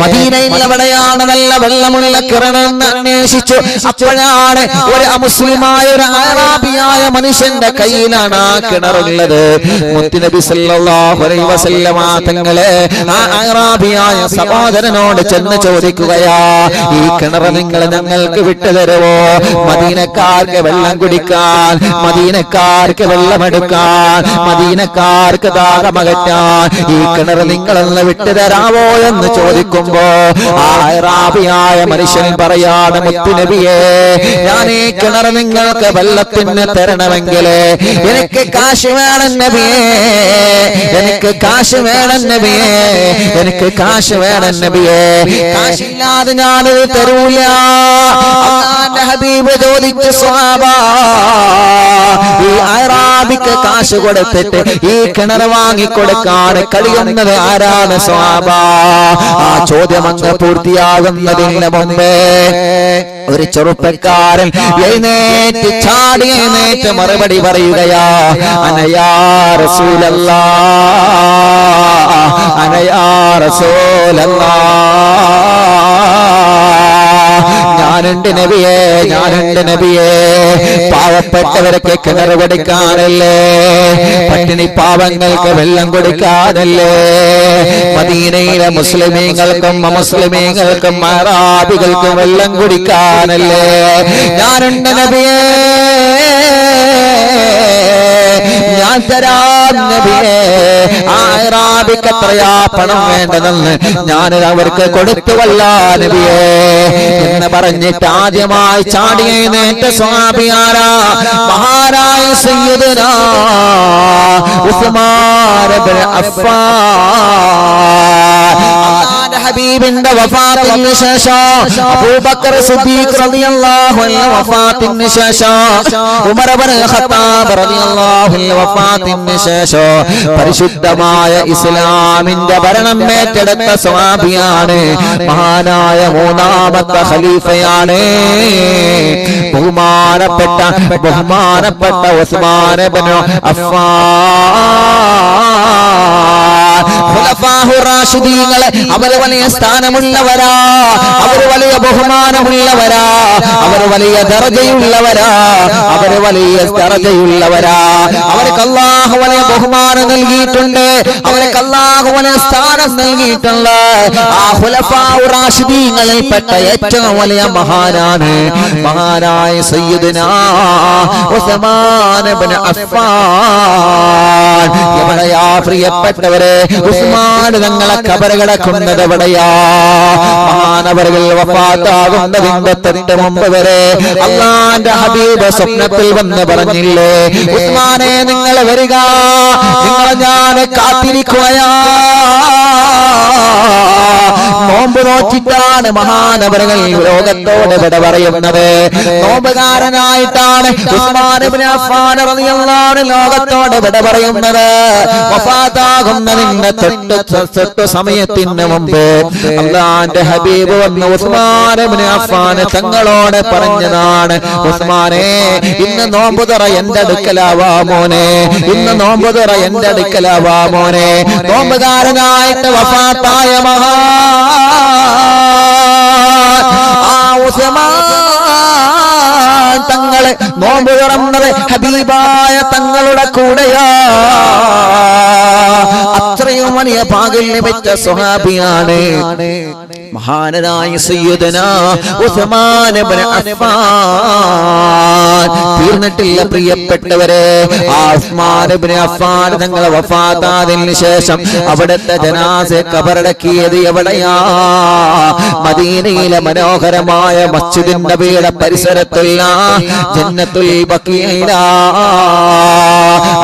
മദീനയിൽ എവിടെയാണ് നല്ല വെള്ളമുള്ള കിണറെന്ന് അന്വേഷിച്ചു. അപ്പോഴാണ് ഒരു അമുസ്ലിമായ ഒരു അറാബിയായ മനുഷ്യന്റെ കയ്യിലാണ് ആ കിണറുള്ളത്. മുത്തുനബി സല്ലല്ലാഹു അലൈഹി വസല്ലമ തങ്ങളെ ആ അറാബിയായ സഹോദരനോട് ചെന്ന് ചോദിക്കുകയാ, ഈ കിണർ നിങ്ങൾ ഞങ്ങൾക്ക് വിട്ടുതരുവോ? മദീനക്കാർക്ക് വെള്ളം കുടിക്കാൻ, മദീനക്കാർക്ക് വെള്ളമെടുക്കാൻ, മദീനക്കാർക്ക് ദാഹമകറ്റാൻ ഈ കിണർ നിങ്ങളൊന്ന് വിട്ടുതരാവോ എന്ന് ചോദിക്കുമ്പോ ആ അറാബിയായ മനുഷ്യൻ പറയാണ്, മുത്തുനബിയേ ഞാൻ ഈ കിണർ നിങ്ങൾക്ക് വെള്ളത്തിന് തരണമെങ്കിൽ എനിക്ക് കാശ് വേണം നബിയേ, എനിക്ക് കാശ് വേണം നബിയേ, എനിക്ക് കാശ് വേണം നബിയേ. കാശില്ലാതെ ഞാനത് തരൂല. അല്ലാഹുവിന്റെ ഹബീബ് ചോദിച്ചു, സ്വഹാബ ഈ അറാബിക്ക് കാശ് കൊടുത്തിട്ട് ഈ കിണർ വാങ്ങിക്കൊടുക്കാൻ കഴിയുന്നത് ആരാണ് സ്വഹാബ? ആ ചോദ്യം അങ്ങ് പൂർത്തിയാകുന്നതിന് മുമ്പേ ഒരു ചെറുപ്പക്കാരൻ എഴുന്നേറ്റ് ചാടി എഴുന്നേറ്റ് മറുപടി പറയുകയാ, അനയാ റസൂലല്ലാഹ്, അനയാ റസൂലല്ലാഹ്. ഞാനുണ്ട് നബിയേ, ഞാനുണ്ട് നബിയേ. പാവപ്പെട്ടവരൊക്കെ കിണർ കൊടുക്കാനല്ലേ, പട്ടിണി പാവങ്ങൾക്ക് വെള്ളം കൊടുക്കാനല്ലേ, മദീനയിലെ മുസ്ലിമീങ്ങൾക്കും അമുസ്ലിമീങ്ങൾക്കും അറാബികൾക്കും വെള്ളം കുടിക്കാനല്ലേ. ഞാനുണ്ട് നബിയേ, ഞാൻ തരാം നബിയേ. ആ അറാബിക്ക് എത്രയാ പണം വേണ്ടതെന്ന് ഞാൻ അവർക്ക് കൊടുത്തുവല്ല നബിയേ എന്ന് പറഞ്ഞിട്ട് ആദ്യമായി ചാടി എഴുന്നേറ്റ സ്വഹാബിയാരാ? മഹാനായ സയ്യിദുനാ ഉസ്മാൻ ഇബ്നു അഫ്ഫാൻ. ഹബീബിന്റെ വഫാത്തിന് ശേഷം അബൂബക്കർ സിദ്ദീഖ് റളിയല്ലാഹു അൻഹു വഫാത്തിന് ശേഷം ഉമർ ഇബ്നുൽ ഖത്താബ് റളിയല്ലാഹു അൻഹു വഫാത്തിന് ശേഷം പരിശുദ്ധമായ ഇസ്ലാമിന്റെ ഭരണം ഏറ്റെടുത്ത സ്വഹാബിയാണ് മഹാനായ മൂന്നാമത്തെ ഖലീഫയാണ് ബഹുമാനപ്പെട്ട ഉസ്മാൻ ഇബ്നു അഫ്ഫാൻ ഖുലഫാഹു റാഷിദീങ്ങളെ അവർ വലിയ സ്ഥാനമുള്ളവരാ, അവർ വലിയ ബഹുമാനമുള്ളവരാ, അവർ വലിയ ദർജയുള്ളവരാ, അവർ വലിയ ദർജയുള്ളവരാ. അവർക്ക് അല്ലാഹു വലിയ ബഹുമാനം നൽകിയിട്ടുണ്ട്, അവർക്ക് അല്ലാഹു വലിയ സ്ഥാനം നൽകിയിട്ടുണ്ട്. ആ ഖുലഫാഹു റാഷിദീങ്ങളിൽ പെട്ട ഏറ്റവും വലിയ മഹാനാണ് മഹാനായ സയ്യിദുനാ ഉസ്മാൻ ഇബ്നു അഫ്ഫാൻ. എവിടെയാ പ്രിയപ്പെട്ടവരെ ഉസ്മാൻ തങ്ങളെ ഖബർ കിടക്കുന്നത് എവിടെയാ? മഹാനവറുകൾ വഫാത്താകുന്നതിന്റെ തൊട്ട് മുമ്പ് വരെ അല്ലാഹുവിന്റെ ഹബീബ് സ്വപ്നത്തിൽ വന്ന് പറഞ്ഞില്ലേ, ഉസ്മാനെ നിങ്ങൾ വരിക, നിങ്ങളെ ഞാൻ കാത്തിരിക്കുകയാ. നോമ്പ് നോറ്റിട്ടാണ് മഹാനവറുകൾ ലോകത്തോട് വിട പറയുന്നത്. നോമ്പുകാരനായിട്ടാണ് ഉസ്മാൻ ഇബ്നു അഫ്ഫാൻ റളിയല്ലാഹു അൻഹു ലോകത്തോട് വിട പറയുന്നത്. വഫാത്താകുന്നതിന്റെ തൊട്ട് സമയത്തിന് മുമ്പ് അല്ലാഹുവിന്റെ ഹബീബ് വന്ന് ഉസ്മാൻ ഇബ്നു അഫ്ഫാൻ തങ്ങളോട് പറഞ്ഞതാണ്, ഉസ്മാനെ ഇന്ന് നോമ്പ് തുറ എന്റെ അടുക്കലാവാ മോനെ, ഇന്ന് നോമ്പ് തുറ എന്റെ അടുക്കലാവാ മോനെ. നോമ്പുകാരനായിട്ട് വഫാത്തായ ഉസ്മാൻ തങ്ങളെ നോമ്പ് തുറന്നത് ഹബീബായ തങ്ങളുടെ കൂടെയാ. അത്രയും വലിയ ഭാഗ്യം ലഭിച്ച സ്വഹാബിയാണ് മഹാനായ സയ്യിദുനാ ഉസ്മാൻ ഇബ്നു അഫ്ഫാൻ. തീർന്നിട്ടില്ല പ്രിയപ്പെട്ടവരെ, ആ ഉസ്മാൻ ഇബ്നു അഫ്ഫാൻ തങ്ങളെ വഫാത്തായതിനു ശേഷം അവിടുത്തെ ജനാസ ഖബറടക്കിയത് എവിടെയാ? മദീനയിലെ മനോഹരമായ മസ്ജിദുൻ നബിയുടെ പരിസരത്തുള്ള ജന്നത്തുൽ ബഖീഇലാ.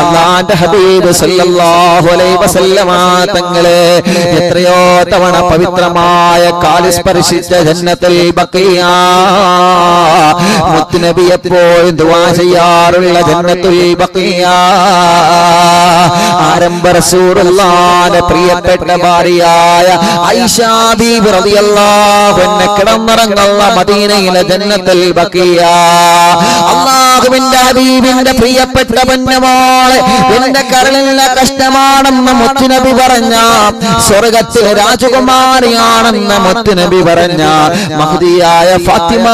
അല്ലാഹുവിന്റെ ഹബീബ് സല്ലല്ലാഹു അലൈഹി വസല്ലമ തങ്ങളെ എത്രയോ തവണ പവിത്രമായ കാല് സ്പർശിച്ച ജന്നത്തുൽ ബഖീഅ, മുത്തുനബി എപ്പോഴും ദുആ ചെയ്യാറുള്ള ജന്നത്തുൽ ബഖീഅ. ആരംഭ റസൂലുള്ളാഹിന്റെ പ്രിയപ്പെട്ട ഭാര്യയായ ആയിഷ ബീബി റളിയല്ലാഹു അൻഹ കിടന്നുറങ്ങുന്ന മദീനയിലെ ജന്നത്തുൽ ബഖീഅ. അല്ലാഹുവിന്റെ ഹബീബിന്റെ പ്രിയപ്പെട്ട പൊന്നുമോളെ, എന്റെ കരളിലെ കഷ്ടമാണെന്ന് മുത്തുനബി പറഞ്ഞ, സ്വർഗത്തിലെ രാജകുമാരിയാണെന്ന് മുത്തുനബി പറഞ്ഞ മഹ്ദിയായ ഫാത്തിമ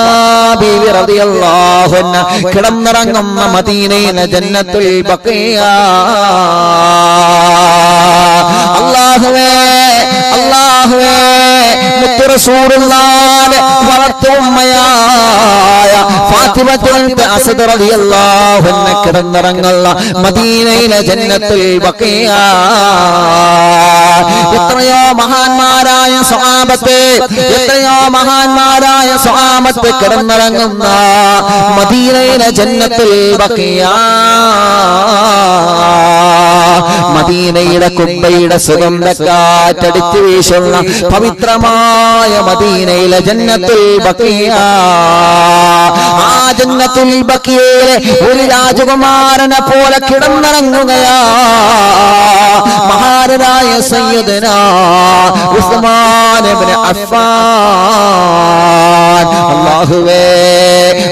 ബീവി റളിയല്ലാഹു അൻഹ കിടന്നുറങ്ങുന്ന മദീനയിലെ ജന്നത്തുൽ ബഖീഅ. അല്ലാഹുവേ അല്ലാഹുവേ, മുത്ത് റസൂലുള്ളാഹിന്റെ വളർത്തുമ്മയായ ഫാത്തിമത്തുൽ അസ്ദ് റളിയല്ലാഹു അൻഹ കിടന്നുറങ്ങുന്ന മദീനയിലെ ജന്നത്തുൽ ബഖീഅ. എത്രയോ മഹാന്മാരായ സ്വഹാബത്ത്, എത്രയോ മഹാന്മാരായ സ്വഹാബത്ത് കിടന്നുറങ്ങുന്ന മദീനയിലെ ജന്നത്തുൽ ബഖീഅ. മദീനയുടെ കുബ്ബയുടെ സുഗന്ധക്കാറ്റടിച്ചു വീശുന്ന പവിത്രമായ മദീനയിലെ ജന്നത്തുൽ ബഖീഅ. ആ ജന്നത്തുൽ ബഖീഅയിലെ ഒരു രാജകുമാരനെ പോലെ കിടന്നിറങ്ങുകയാ മഹാനായ സയ്യിദുനാ ഉസ്മാൻ ഇബ്നു അഫ്ഫാൻ. അല്ലാഹുവേ,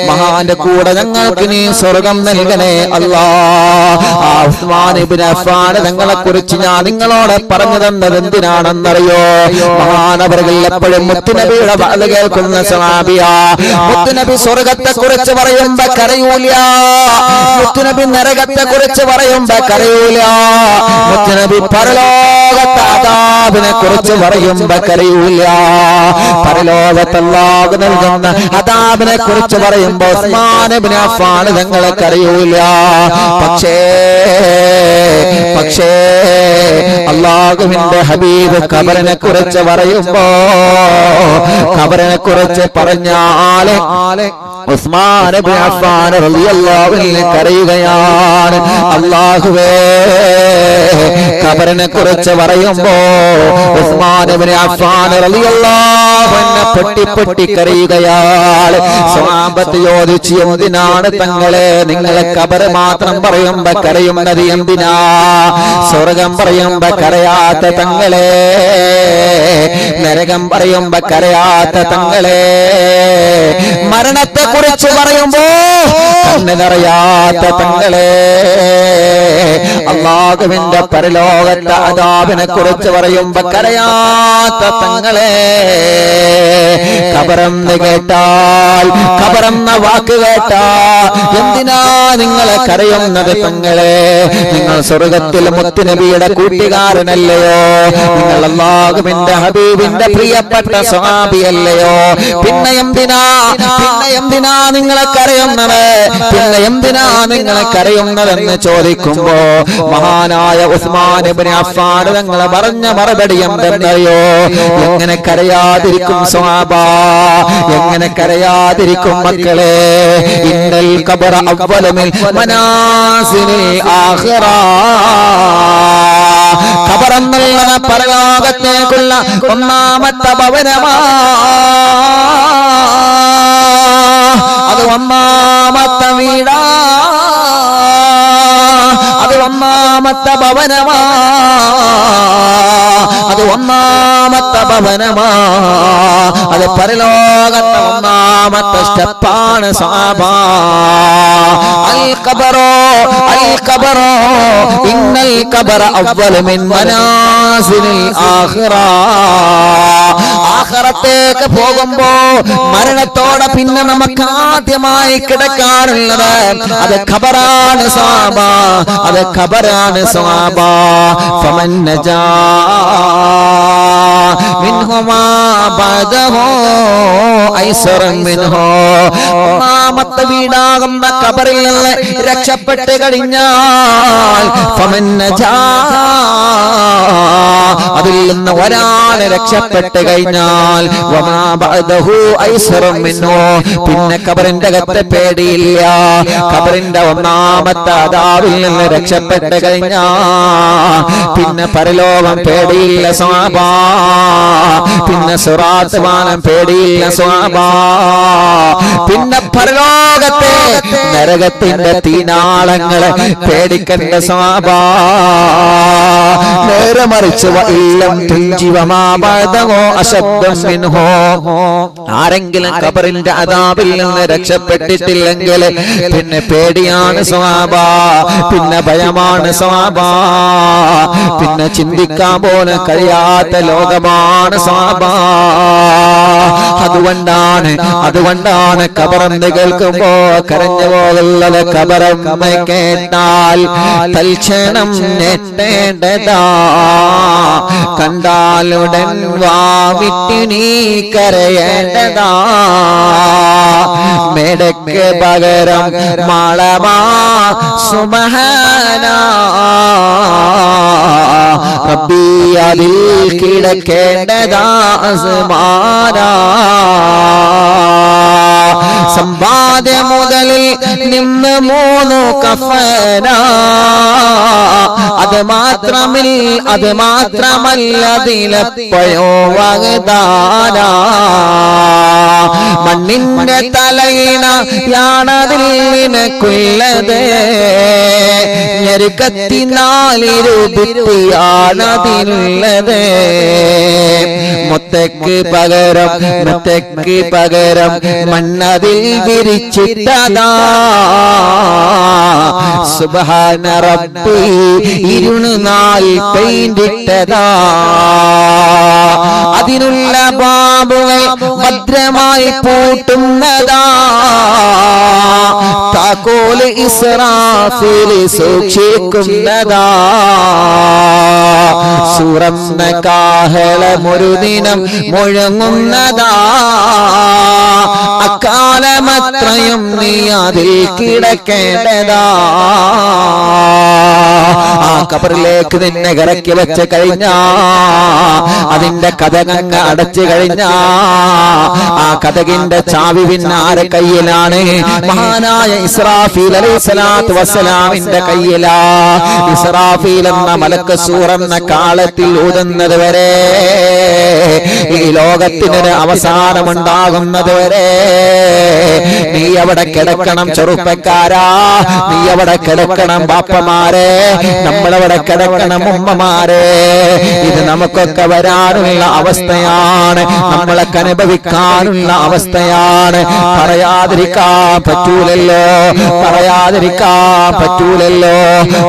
മഹാന്റെ കൂടെ ഞങ്ങൾക്ക് നീ സ്വർഗം നൽകണേ അല്ലാ. ആ ഉസ്മാൻ ഇബ്നു അഫ്ഫാൻ തങ്ങളെ കുറിച്ച് ഞാൻ നിങ്ങളോട് പറഞ്ഞു തന്നത് എന്തിനാണെന്നറിയോ? മഹാനവറുകൾ എപ്പോഴും മുത്തുനബിയുടെ വഅദ് കേൾക്കുന്ന സ്വഹാബിയാ. മുത്തുനബി സ്വർഗത്തെ കുറിച്ച് പറയുമ്പോ കരയൂല, മുത്തുനബി നരകത്തെ കുറിച്ച് പറയുമ്പോ കരയൂല, മുത്തുനബി പരലോകത്തെ അദാബിനെ കുറിച്ച് പറയുമ്പോ കരയൂല, പരലോകത്ത് അല്ലാഹു നൽകുന്ന അദാബിനെ കുറിച്ച് പറയുമ്പോ പറയുമ്പോ ഉസ്മാൻ ഇബ്നു അഫ്ഫാൻ തങ്ങൾക്ക് അറിയൂല. പക്ഷേ അല്ലാഹുവിന്റെ ഹബീബ് ഖബറിനെ കുറിച്ച് പറയുമ്പോ ഖബറിനെ കുറിച്ച് പറഞ്ഞാൽ ഉസ്മാൻ ഇബ്നു അഫ്ഫാൻ റളിയല്ലാഹു അൻഹു കരയുകയാണ്. അല്ലാഹുവേ, ഖബറിനെ കുറിച്ച് പറയുമ്പോ ഉസ്മാൻ ഇബ്നു അഫ്ഫാൻ റളിയല്ലാഹു അൻഹു പൊട്ടി കരയുകയാണ്. സ്വഹാബത്ത് ചോദിച്ചു, എന്തിനാണ് തങ്ങളെ നിങ്ങളെ ഖബർ മാത്രം പറയുമ്പോ കരയുന്നത് എന്തിനാ? സ്വർഗം പറയുമ്പോ കരയാത്ത തങ്ങളെ, നരകം പറയുമ്പോ കരയാത്ത തങ്ങളെ, മരണത്തെ കുറിച്ച് പറയുമ്പോ കണ്ണ് നിറയാത്ത തങ്ങളെ, അല്ലാഹുവിന്റെ പരലോകത്തെ അദാബിനെ കുറിച്ച് പറയുമ്പോ കരയാത്ത തങ്ങളെ, ഖബറെന്ന് കേട്ടാൽ, ഖബറെന്ന വാക്ക് കേട്ടാൽ എന്തിനാ നിങ്ങളെ കരയുന്നത് തങ്ങളെ? നിങ്ങൾ സ്വർഗത്തിൽ മുത്തുനബിയുടെ കൂട്ടുകാരനല്ലയോ? നിങ്ങൾ അല്ലാഹുവിന്റെ ഹബീബിന്റെ പ്രിയപ്പെട്ട സ്വഹാബിയല്ലയോ? പിന്നെ എന്തിനാ നിങ്ങളെ കരയുന്നത്? പിന്നെ എന്തിനാ നിങ്ങളെ കരയുന്നതെന്ന് ചോദിക്കുമ്പോ മഹാനായ ഉസ്മാൻ ഇബ്നു അഫ്ഫാൻ തങ്ങൾ പറഞ്ഞ മറുപടി എന്തെന്നറിയോ? എങ്ങനെ കരയാതിരിക്കും സ്വഹാബ, എങ്ങനെ കരയാതിരിക്കും മക്കളെ? ഇന്നൽ ഖബറ അവ്വല മിൻ മനാസിലിൽ ആഖിറ. ഖബർ എന്നുള്ള പരലോകത്തേക്കുള്ള ഒന്നാമത്തെ ഭവനമാ, അത് ഒന്നാമത്തെ വീടാ, അത് ഒന്നാമത്തെ ഭവനമാ, അത് ഒന്നാമത്തെ ഭവനമാ, അത് പരലോകത്തെ ഒന്നാമത്തെ സ്റ്റെപ്പാണ് സ്വഹാബ. അൽ ഖബറോ ഇന്നൽ ഖബറ അവ്വല മിൻ മനാസിലിൽ ആഖിറ. ആഖിറത്തേക്ക് പോകുമ്പോ മരണത്തോടെ പിന്നെ നമുക്ക് ആദ്യമായി കിടക്കാറുള്ളത് അത് ഖബറാണ് സ്വഹാബ, അത് ഖബറാണ് സ്വഹാബ. ഫമൻ നജാ മിൻഹുമാ ബഅദഹു ഐസറൻ മിൻഹു. ഒന്നാമത്തെ വീടാകുന്ന ഖബറിൽ നിന്ന് രക്ഷപ്പെട്ട് കഴിഞ്ഞാൽ ഫമൻ നജാ, അതിൽ നിന്ന് ഒരാൾ രക്ഷപ്പെട്ട് കഴിഞ്ഞാൽ വമാ ബഅദഹു ഐസറൻ മിൻഹു, പിന്നെ ഖബറിന്റെ അകത്തെ പേടിയില്ല. ഖബറിന്റെ ഒന്നാമത്തെ അദാബിൽ നിന്ന് രക്ഷപ്പെട്ട് കഴിഞ്ഞാൽ പിന്നെ പരലോകം പേടിയില്ല സ്വഹാബ, പിന്നെ സിറാത്ത് പാലം പേടിയില്ല സ്വഹാബ, പിന്നെ പരലോകത്തെ നരകത്തിന്റെ തീനാളങ്ങളെ പേടിക്കേണ്ട സ്വഹാബ. നേരെ മറിച്ച് ആരെങ്കിലും ഖബറിന്റെ അദാബിൽ നിന്ന് രക്ഷപ്പെട്ടിട്ടില്ലെങ്കിൽ പിന്നെ പേടിയാണ് സ്വഹാബ, പിന്നെ ഭയമാണ് സ്വഹാബ, പിന്നെ ചിന്തിക്കാൻ പോലും കഴിയാത്ത ലോകമാണ് സ്വഹാബ. അതുകൊണ്ടാണ് ഖബറെന്ന് കേൾക്കുമ്പോ കരഞ്ഞു പോകുന്നത്. ഖബറെന്ന് കേട്ടാൽ തൽക്ഷണം ഞെട്ടേണ്ടതാ, കണ്ടാലുടൻ വാവിട്ട് നീ കരയേണ്ടതാ. മേടക്ക് പകരം മാളമാ സുബ്ഹാനാ, റബ്ബി അതിൽ കിടക്കേണ്ടതാ അസ്മാനാ. സമ്പാദ്യ മുതലിൽ നിന്ന് 3 കഫന, അത് മാത്രമല്ല അതിലെപ്പോഴോ വാഗ്ദാന. മണ്ണിന്റെ തലയിണയാണതിൽ നിനക്കുള്ളത്, ഞെരുക്കത്തിനാല് രൂപത്തിയാണതിനുള്ളത്. മുത്തക്ക് പകരം മണ്ണതിൽ വിരിച്ചിട്ടതാ. സുബ്ഹാന റബ്ബി 24 പെയിന്റിട്ടതാ. അതിനുള്ള ബാബുകൾ ഭദ്രമായി പൂട്ടുന്നതാ. താക്കോല് ഇസ്രാഫീൽ സൂക്ഷിക്കുന്നതാ. സുറന്ന കാഹളമൊരു ദിനം മുഴങ്ങുന്നതാ. കാലമത്രയും നീ അതിൽ കിടക്കേണ്ടതാ. ആ ഖബറിലേക്ക് നിന്നെ ഇറക്കി വെച്ച് കഴിഞ്ഞാ അതിന്റെ കതകങ്ങ് അടച്ചു കഴിഞ്ഞാ ആ കതകിന്റെ ചാവി പിന്നെ ആരെ കയ്യിലാണ്? മഹാനായ ഇസ്രാഫീൽ അലൈഹിസ്സലാത്തു വസ്സലാമിന്റെ കയ്യിലാ. ഇസ്രാഫീൽ എന്ന മലക്ക് സൂറെന്ന കാലത്തിൽ ഊതുന്നത് വരെ, ഈ ലോകത്തിനൊരു അവസാനമുണ്ടാകുന്നത് വരെ നീ അവിടെ കിടക്കണം ചെറുപ്പക്കാരാ, നീ അവിടെ കിടക്കണം ബാപ്പമാരെ, നമ്മളവിടെ കിടക്കണം ഉമ്മമാരെ. ഇത് നമുക്കൊക്കെ വരാനുള്ള അവസ്ഥയാണ്, നമ്മളൊക്കെ അനുഭവിക്കാനുള്ള അവസ്ഥയാണ്. പറയാതിരിക്കാൻ പറ്റൂലല്ലോ, പറയാതിരിക്കാൻ പറ്റൂലല്ലോ.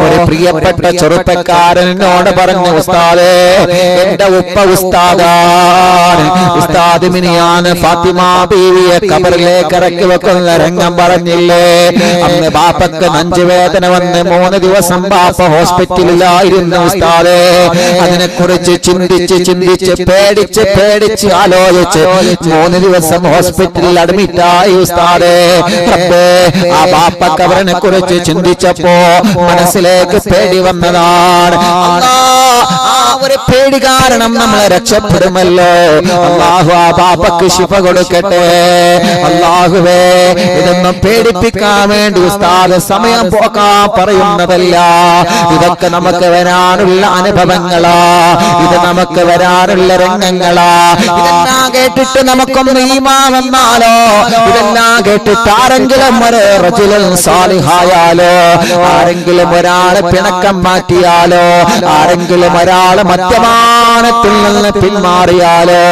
ഒരു പ്രിയപ്പെട്ട ചെറുപ്പക്കാരനോട് പറഞ്ഞു, ഉസ്താദേ എന്റെ ഉപ്പ ഉസ്താദാണ്, ഉസ്താദ് മിനിയാൻ ഫാത്തിമ ബീവിയെ ഖബറിലേക്ക് ഇറക്കി വെക്കുന്ന രംഗം പറഞ്ഞില്ലേ? അന്ന് ബാപ്പക്ക് നെഞ്ചുവേദന വന്ന് 3 ദിവസം ബാപ്പ ഹോസ്പിറ്റലിലായിരുന്നു ഉസ്താദേ. അതിനെക്കുറിച്ച് ചിന്തിച്ച് പേടിച്ച് ആലോചിച്ച് 3 ദിവസം ഹോസ്പിറ്റലിൽ അഡ്മിറ്റായി ഉസ്താദേ. റബ്ബേ, ആ ബാപ്പക്ക് അവരെ കുറിച്ച് ചിന്തിച്ചപ്പോ മനസ്സിലേക്ക് പേടി വന്നതാണ്. ആ ഒരു പേടി കാരണം നമ്മളെ രക്ഷപ്പെടുമല്ലോ. അല്ലാഹു ആ ബാപ്പക്ക് ശിഫ കൊടുക്കട്ടെ. അല്ലാഹുവേ, ഇതൊന്നും പേടിപ്പിക്കാൻ വേണ്ടി ഉസ്താദ് സമയം പോക്കാൻ പറയുന്നതല്ല. ഇതൊക്കെ നമുക്ക് വരാനുള്ള അനുഭവങ്ങളാ, ഇത് നമുക്ക് വരാനുള്ള രംഗങ്ങളാ. ഇതെല്ലാം കേട്ടിട്ട് നമുക്കൊന്ന് ഈമാൻ വന്നാലോ? ഇതെല്ലാം കേട്ടിട്ട് ആരെങ്കിലും ഒരു റജുലുൻ സാലിഹായാലോ, ആരെങ്കിലും ഒരാളെ പിണക്കം മാറ്റിയാലോ, ആരെങ്കിലും ഒരാളെ മദ്യപാനത്തിൽ നിന്ന് പിന്മാറിയാലോ,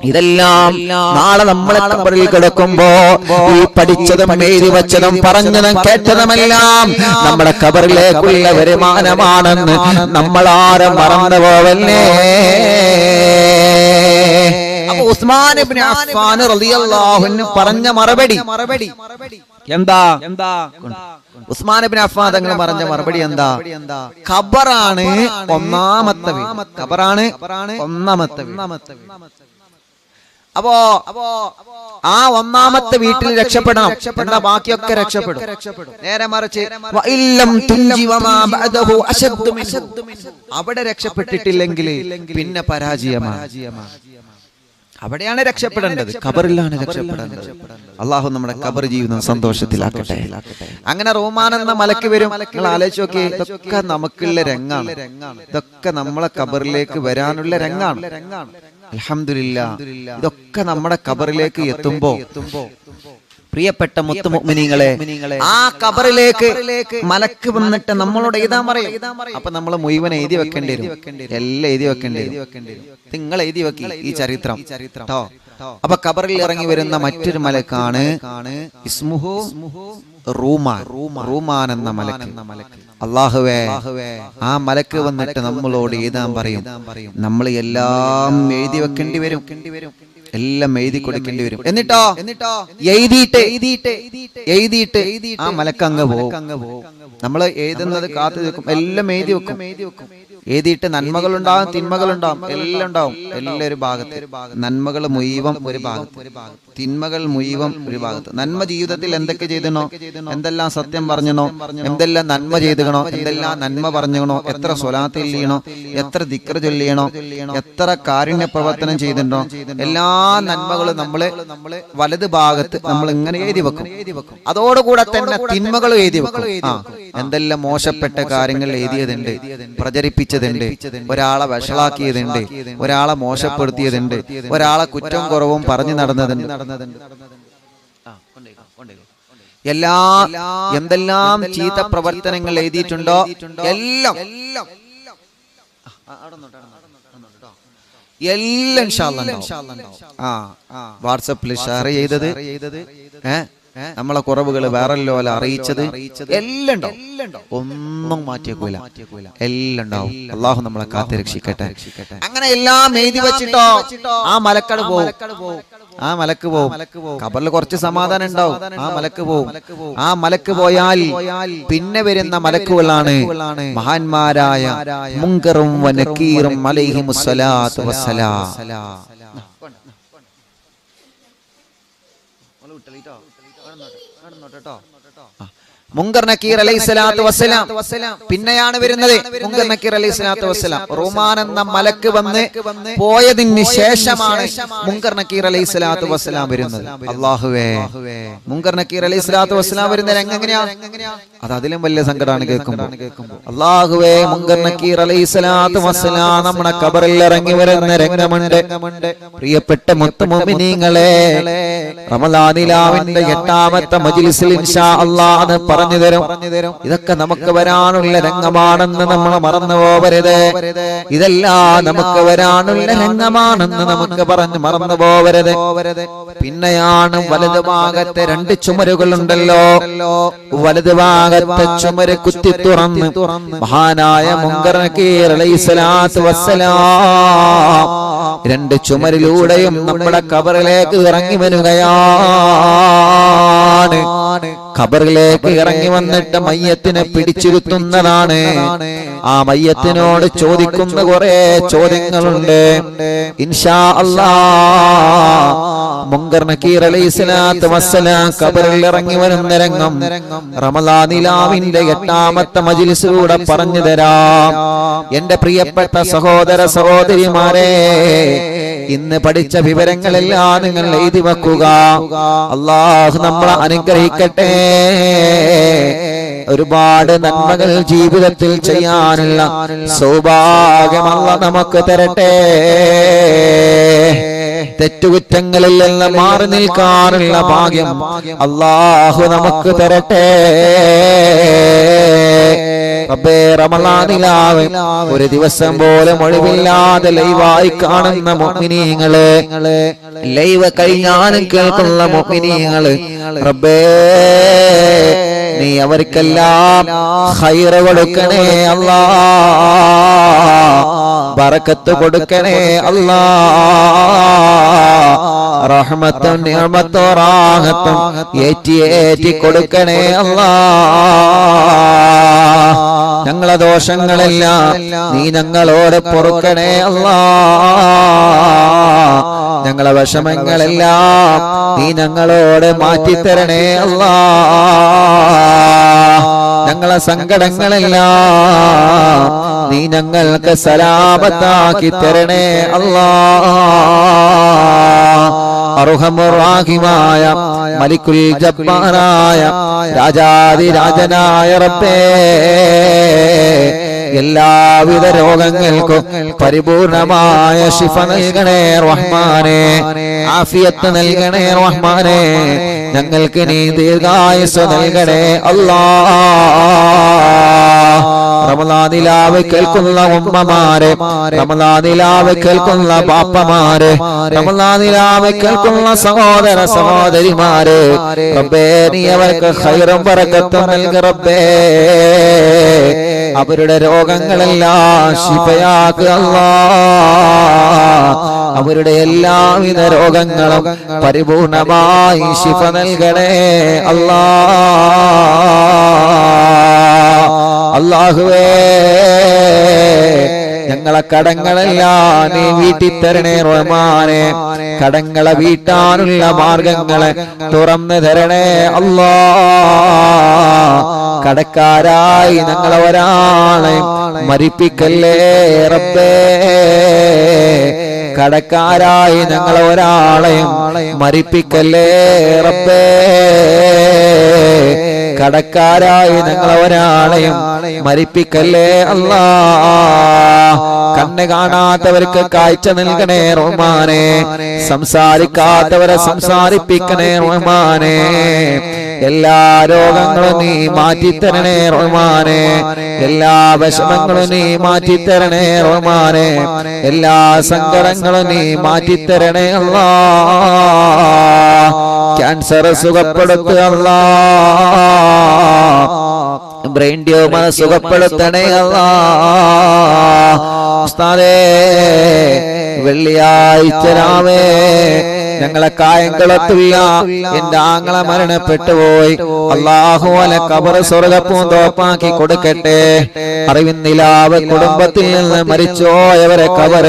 ഇതെല്ലാം നാളെ നമ്മളെ ഖബറിൽ കിടക്കുമ്പോ ഈ പഠിച്ചതും എഴുതി വെച്ചതും പറഞ്ഞതും കേട്ടതുമെല്ലാം നമ്മുടെ ഖബറിലേക്കുള്ള വരുമാനമാണെന്ന് നമ്മളാരും മറന്നു പോവല്ലേ. അപ്പൊ ഉസ്മാൻ ഇബ്നു അഫ്ഫാൻ റളിയല്ലാഹു അൻഹു പറഞ്ഞ മറുപടി എന്താ? ഉസ്മാൻ ഇബ്നു അഫ്ഫാൻ തങ്ങൾ പറഞ്ഞ മറുപടി എന്താ? ഖബറാണ് ഒന്നാമത്തെ വീട്, ഖബറാണ് ഒന്നാമത്തെ വീട്. അപ്പോ ആ ഒന്നാമത്തെ വീട്ടിൽ രക്ഷപ്പെടണം, എന്നാ ബാക്കിയൊക്കെ രക്ഷപ്പെടും. നേരെ മറിച്ച് അവിടെ രക്ഷപ്പെട്ടിട്ടില്ലെങ്കിൽ പിന്നെ പരാജയമാണ്. അവിടെയാണ് രക്ഷപ്പെടേണ്ടത്, ഖബറിലാണ് രക്ഷപ്പെടേണ്ടത്. അള്ളാഹു നമ്മുടെ ഖബർ ജീവിതം സന്തോഷത്തിലാക്കട്ടെ. അങ്ങനെ റഹ്മാൻ എന്ന മലക്ക് വരും. നിങ്ങൾ ആലോചിച്ച് നോക്കി, ഇതൊക്കെ നമുക്കുള്ള രംഗാണ്, ഇതൊക്കെ നമ്മളെ ഖബറിലേക്ക് വരാനുള്ള രംഗാണ്. അൽഹംദുലില്ലാഹ്, ഇതൊക്കെ നമ്മുടെ ഖബറിലേക്ക് എത്തുമ്പോ പ്രിയപ്പെട്ട മുത്തു മുഅ്മിനീങ്ങളെ, ആ ഖബറിലേക്ക് മലക്ക് വന്നിട്ട് നമ്മളോട് എഴുതാൻ പറയും. അപ്പൊ നമ്മൾ മുഴുവൻ എഴുതി വെക്കേണ്ടി വരും, എല്ലാം എഴുതി വെക്കേണ്ടി വരും. നിങ്ങൾ എഴുതി വെക്കി ഈ ചരിത്രം കേട്ടോ. അപ്പൊ ഖബറിൽ ഇറങ്ങി വരുന്ന മറ്റൊരു മലക്കാണ് ഇസ്മുഹു റൂമാൻ എന്ന മലക്ക്. അല്ലാഹുവേ, ആ മലക്ക് വന്നിട്ട് നമ്മളോട് എഴുതാൻ പറയും. നമ്മൾ എല്ലാം എഴുതി വെക്കേണ്ടി വരും, എല്ലാം എഴുതി കൊടുക്കേണ്ടി വരും. എന്നിട്ടോ എഴുതിയിട്ട് ആ മലക്ക് അങ്ങ് പോകും. നമ്മൾ എഴുതുന്നത് കാത്തു നിൽക്കും, എല്ലാം എഴുതി വെക്കും. എഴുതിയിട്ട് നന്മകളുണ്ടാവും, തിന്മകളുണ്ടാവും, എല്ലാം ഉണ്ടാവും. എല്ലാം ഒരു ഭാഗത്ത്, നന്മകൾ മുഴുവൻ ഒരു ഭാഗത്ത്, തിന്മകൾ മുഴുവൻ ഒരു ഭാഗത്ത്. നന്മ ജീവിതത്തിൽ എന്തൊക്കെ ചെയ്തണോ, എന്തെല്ലാം സത്യം പറഞ്ഞണോ, എന്തെല്ലാം നന്മ ചെയ്തണോ, എന്തെല്ലാം നന്മ പറഞ്ഞണോ, എത്ര സ്വലാത്ത് ചെയ്യണോ, എത്ര ദിക്ർ ചൊല്ലിയണോ, എത്ര കാരുണ്യ പ്രവർത്തനം ചെയ്തിട്ടുണ്ടോ, എല്ലാ നന്മകളും നമ്മള് വലത് ഭാഗത്ത് നമ്മൾ ഇങ്ങനെ എഴുതി വെക്കും. അതോടുകൂടെ തന്നെ തിന്മകൾ എഴുതി വെക്കും. എന്തെല്ലാം മോശപ്പെട്ട കാര്യങ്ങൾ എഴുതിയതുണ്ട്, പ്രചരിപ്പിച്ചതുണ്ട്, ഒരാളെ വഷളാക്കിയതുണ്ട്, ഒരാളെ മോശപ്പെടുത്തിയതുണ്ട്, ഒരാളെ കുറ്റം കുറവും പറഞ്ഞു നടന്നതുണ്ട്. എന്തെല്ലാം ചീത്ത പ്രവർത്തനങ്ങൾ എഴുതിയിട്ടുണ്ടോ എല്ലാം വാട്സപ്പിൽ ഷെയർ ചെയ്തത്, നമ്മളെ കുറവുകൾ വേറെല്ലോ അറിയിച്ചത് എല്ലാം ഉണ്ടാവും. ഒന്നും മാറ്റിയേക്കൂല, എല്ലാം ഉണ്ടാവും. അള്ളാഹു നമ്മളെ കാത്തുരക്ഷിക്കട്ടെ. അങ്ങനെ എല്ലാം എഴുതി വെച്ചിട്ടോ ആ മലക്കട് പോവും, ആ മലക്ക് പോവും. ഖബറിൽ കുറച്ച് സമാധാനം ഉണ്ടാവും, ആ മലക്ക് പോവും. ആ മലക്ക് പോയാൽ പിന്നെ വരുന്ന മലക്കുകളാണ് മഹാന്മാരായ മുൻകറും വനക്കീറും അലൈഹിമുസ്സലാത്തു വസ്സലാം. മുങ്കർ നക്കീർ അലൈഹിസ്സലാത്തു വസ്സലാം പിന്നെയാണ് വരുന്നത്. മുങ്കർ നക്കീർ അലൈഹിസ്സലാത്തു വസ്സലാം റുമാൻ എന്ന മലക്ക് വന്ന് പോയതിന് ശേഷമാണ് മുങ്കർ നക്കീർ അലൈഹിസ്സലാത്തു വസ്സലാം വരുന്നത്. അല്ലാഹുവേ, മുങ്കർ നക്കീർ അലൈഹിസ്സലാത്തു വസ്സലാം വരുന്ന രംഗം എങ്ങനെയാ? അത് അതിലും വലിയ സങ്കടമാണ് കേൾക്കുമ്പോൾ. അല്ലാഹുവേ, മുങ്കർ നക്കീർ അലൈഹിസ്സലാത്തു വസ്സലാം നമ്മുടെ ഖബറിൽ ഇറങ്ങി വരുന്ന രംഗമുണ്ട്. പ്രിയപ്പെട്ട മുത്തുമുഅ്മിനീങ്ങളെ, റമളാനിലാവിന്റെ 8ാമത്തെ മജ്ലിസിൽ ഇൻഷാ അല്ലാഹ് പറഞ്ഞു തരും. ഇതൊക്കെ നമുക്ക് വരാനുള്ള രംഗമാണെന്ന് നമ്മൾ മറന്നു പോവരുത്. ഇതെല്ലാം നമുക്ക് വരാനുള്ള രംഗമാണെന്ന് നമുക്ക് പറഞ്ഞ് മറന്നു പോവരുത്. പിന്നെയാണ് വലതു ഭാഗത്തെ 2 ചുമരുകളുണ്ടല്ലോ, വലതു ഭാഗത്തെ ചുമര് കുത്തി തുറന്ന് മഹാനായ മുങ്കർ നക്കീർ അലൈഹിസ്സലാത്തു വസ്സലാം 2 ചുമരിലൂടെയും നമ്മുടെ ഖബറിലേക്ക് ഇറങ്ങി വരികയാണ്. ഖബറിലേക്ക് ഇറങ്ങി വന്നിട്ട് മയ്യത്തിനെ പിടിച്ചിരുത്തുന്നതാണ്. ആ മയ്യത്തിനോട് ചോദിക്കുന്ന കുറെ ചോദ്യങ്ങളുണ്ട്. ഇൻഷാ അല്ലാഹ് മുങ്കർ നക്കീർ അലൈഹിസ്സലാത്തു വസ്സലാം ഖബറിൽ ഇറങ്ങി വരുന്ന രംഗം റമളാനിലാവിന്റെ 8ാമത്തെ മജ്ലിസിലൂടെ പറഞ്ഞു തരാം. എന്റെ പ്രിയപ്പെട്ട സഹോദര സഹോദരിമാരെ, ഇന്ന് പഠിച്ച വിവരങ്ങളെല്ലാം നിങ്ങൾ എഴുതി വെക്കുക. അല്ലാഹു നമ്മളെ അനുഗ്രഹിക്കട്ടെ. ഒരുപാട് നന്മകൾ ജീവിതത്തിൽ ചെയ്യാനുള്ള സൗഭാഗ്യം അല്ലാഹു നമുക്ക് തരട്ടെ. തെറ്റുകുറ്റങ്ങളിൽ നിന്ന് മാറി നിൽക്കാനുള്ള ഭാഗ്യം അല്ലാഹു നമുക്ക് തരട്ടെ. റബ്ബേ, റമളാനിലാവ് ഒരു ദിവസം പോലും ഒഴിവില്ലാതെ ലൈവായി കാണുന്ന മുഅ്മിനീങ്ങള്, ലൈവ് കഴിഞ്ഞാലും കേൾക്കുന്ന മുഅ്മിനീങ്ങള്, റബ്ബേ നീ അവർക്കെല്ലാം ഖൈർ കൊടുക്കണേ അല്ലാഹ്, ബറക്കത്ത് കൊടുക്കണേ അല്ലാഹ്, റഹ്മത്തും നിഅമത്തും റാഹത്തും ഏറ്റി കൊടുക്കണേ അല്ലാഹ്. ഞങ്ങളെ ദോഷങ്ങളെല്ലാം നീ ഞങ്ങളോട് പൊറുക്കണേ അല്ലാഹ്. ഞങ്ങളെ വിഷമങ്ങളെല്ലാം നീ ഞങ്ങളോട് മാറ്റിത്തരണേ അല്ലാഹ്. ഞങ്ങളെ സങ്കടങ്ങളെല്ലാം നീ ഞങ്ങൾക്ക് സലാമത്താക്കി തരണേ അല്ലാഹ്. അർഹമുർ റഹീമായ മലിക്കുൽ ജബ്ബാറായ രാജാതിരാജനായ റബ്ബേ, എല്ലാവിധ രോഗങ്ങൾക്കും പരിപൂർണമായ ശിഫ നൽകണേ റഹ്മാനേ, ആഫിയത്ത് നൽകണേ റഹ്മാനേ. ഞങ്ങൾക്ക് നീ ദീർഘായുസ്സ് നൽകണേ അല്ലാഹ്. റമളാനിലാവ് കേൾക്കുന്ന ഉമ്മമാരെ, റമളാനിലാവ് കേൾക്കുന്ന ബാപ്പമാരെ, റമളാനിലാവ് കേൾക്കുന്ന സഹോദര സഹോദരിമാരെ, റബ്ബേ നീ അവർക്ക് ഖൈറും ബറക്കത്തും നൽക റബ്ബേ. അവരുടെ രോഗങ്ങളെല്ലാം ശിഫയാക്കുക അല്ലാഹ്. അവരുടെ എല്ലാവിധ രോഗങ്ങളും പരിപൂർണമായി ശിഫ നൽകണേ അല്ലാഹ്. അല്ലാഹുവേ, ഞങ്ങളെ കടങ്ങളെല്ലാം നീ വീട്ടിത്തരണേ റഹ്മാനേ. കടങ്ങളെ വീട്ടാനുള്ള മാർഗങ്ങളെ തുറന്നു തരണേ അല്ലാഹ്. കടക്കാരായി ഞങ്ങളെ ഒരാളെ മരിപ്പിക്കല്ലേ റബ്ബേ. കടക്കാരായി ഞങ്ങളെ ഒരാളെയും മരിപ്പിക്കല്ലേ റബ്ബേ. കടക്കാരായി ഞങ്ങളെ ഒരാളെയും മരിപ്പിക്കല്ലേ അല്ലാഹ്. കണ്ണ് കാണാത്തവർക്ക് കാഴ്ച നൽകണേ റഹ്മാനേ. സംസാരിക്കാത്തവരെ സംസാരിപ്പിക്കണേ റഹ്മാനേ. എല്ലാ രോഗങ്ങളും നീ മാറ്റിത്തരണേ റഹ്മാനേ. എല്ലാ വിഷമങ്ങളും നീ മാറ്റിത്തരണേ റഹ്മാനേ. എല്ലാ സങ്കടങ്ങളും നീ മാറ്റിത്തരണേ അല്ലാഹ്. ക്യാൻസർ സുഖപ്പെടുത്തുക അല്ലാഹ്. ബ്രെയിൻ ട്യൂമർ സുഖപ്പെടുത്തണേ അല്ലാഹ്. ഉസ്താദേ, വെള്ളിയാഴ്ച രാവേ ഞങ്ങളെ കായംകുളത്തുള്ള എന്റെ ആങ്ങള മരണപ്പെട്ടുപോയി. അല്ലാഹു അല ഖബർ സ്വർഗ്ഗപ്പൂന്തോപ്പാക്കി കൊടുക്കട്ടെ. അറിവിന്നിലാവ് കുടുംബത്തിൽ നിന്ന് മരിച്ചുപോയവരെ ഖബർ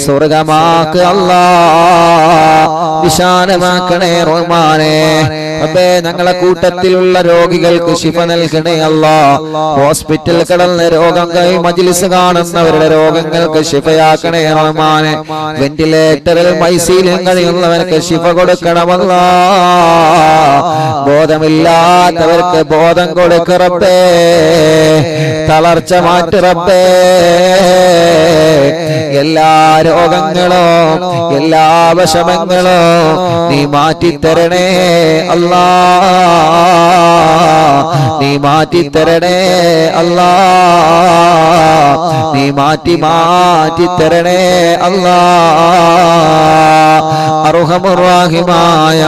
സ്വർഗമാക്ക് അല്ലാ, വിശാലമാക്കണേ റഹ്മാനേ. റബ്ബേ ഞങ്ങളെ കൂട്ടത്തിലുള്ള രോഗികൾക്ക് ശിഫ നൽകണേ അല്ലാ. ഹോസ്പിറ്റൽ കിടന്ന് രോഗം മജ്ലിസ് കാണുന്നവരുടെ രോഗങ്ങൾക്ക് ശിഫയാക്കണേ റഹ്മാനേ. വെന്റിലേറ്ററിൽ മൈസീലും കഴിയുന്നവർക്ക് ശിഫ കൊടുക്കണമല്ലാ. ബോധമില്ലാത്തവർക്ക് ബോധം കൊടുക്ക് റബ്ബേ, തളർച്ച മാറ്റി റബ്ബേ. എല്ലാ രോഗങ്ങളോ എല്ലാ വിഷമങ്ങളോ നീ മാറ്റിത്തരണേ അല്ലാ, നീ മാറ്റിത്തരണേ അല്ലാ, നീ മാറ്റിത്തരണേ അല്ലാ. അർഹമുർ-റഹീമായ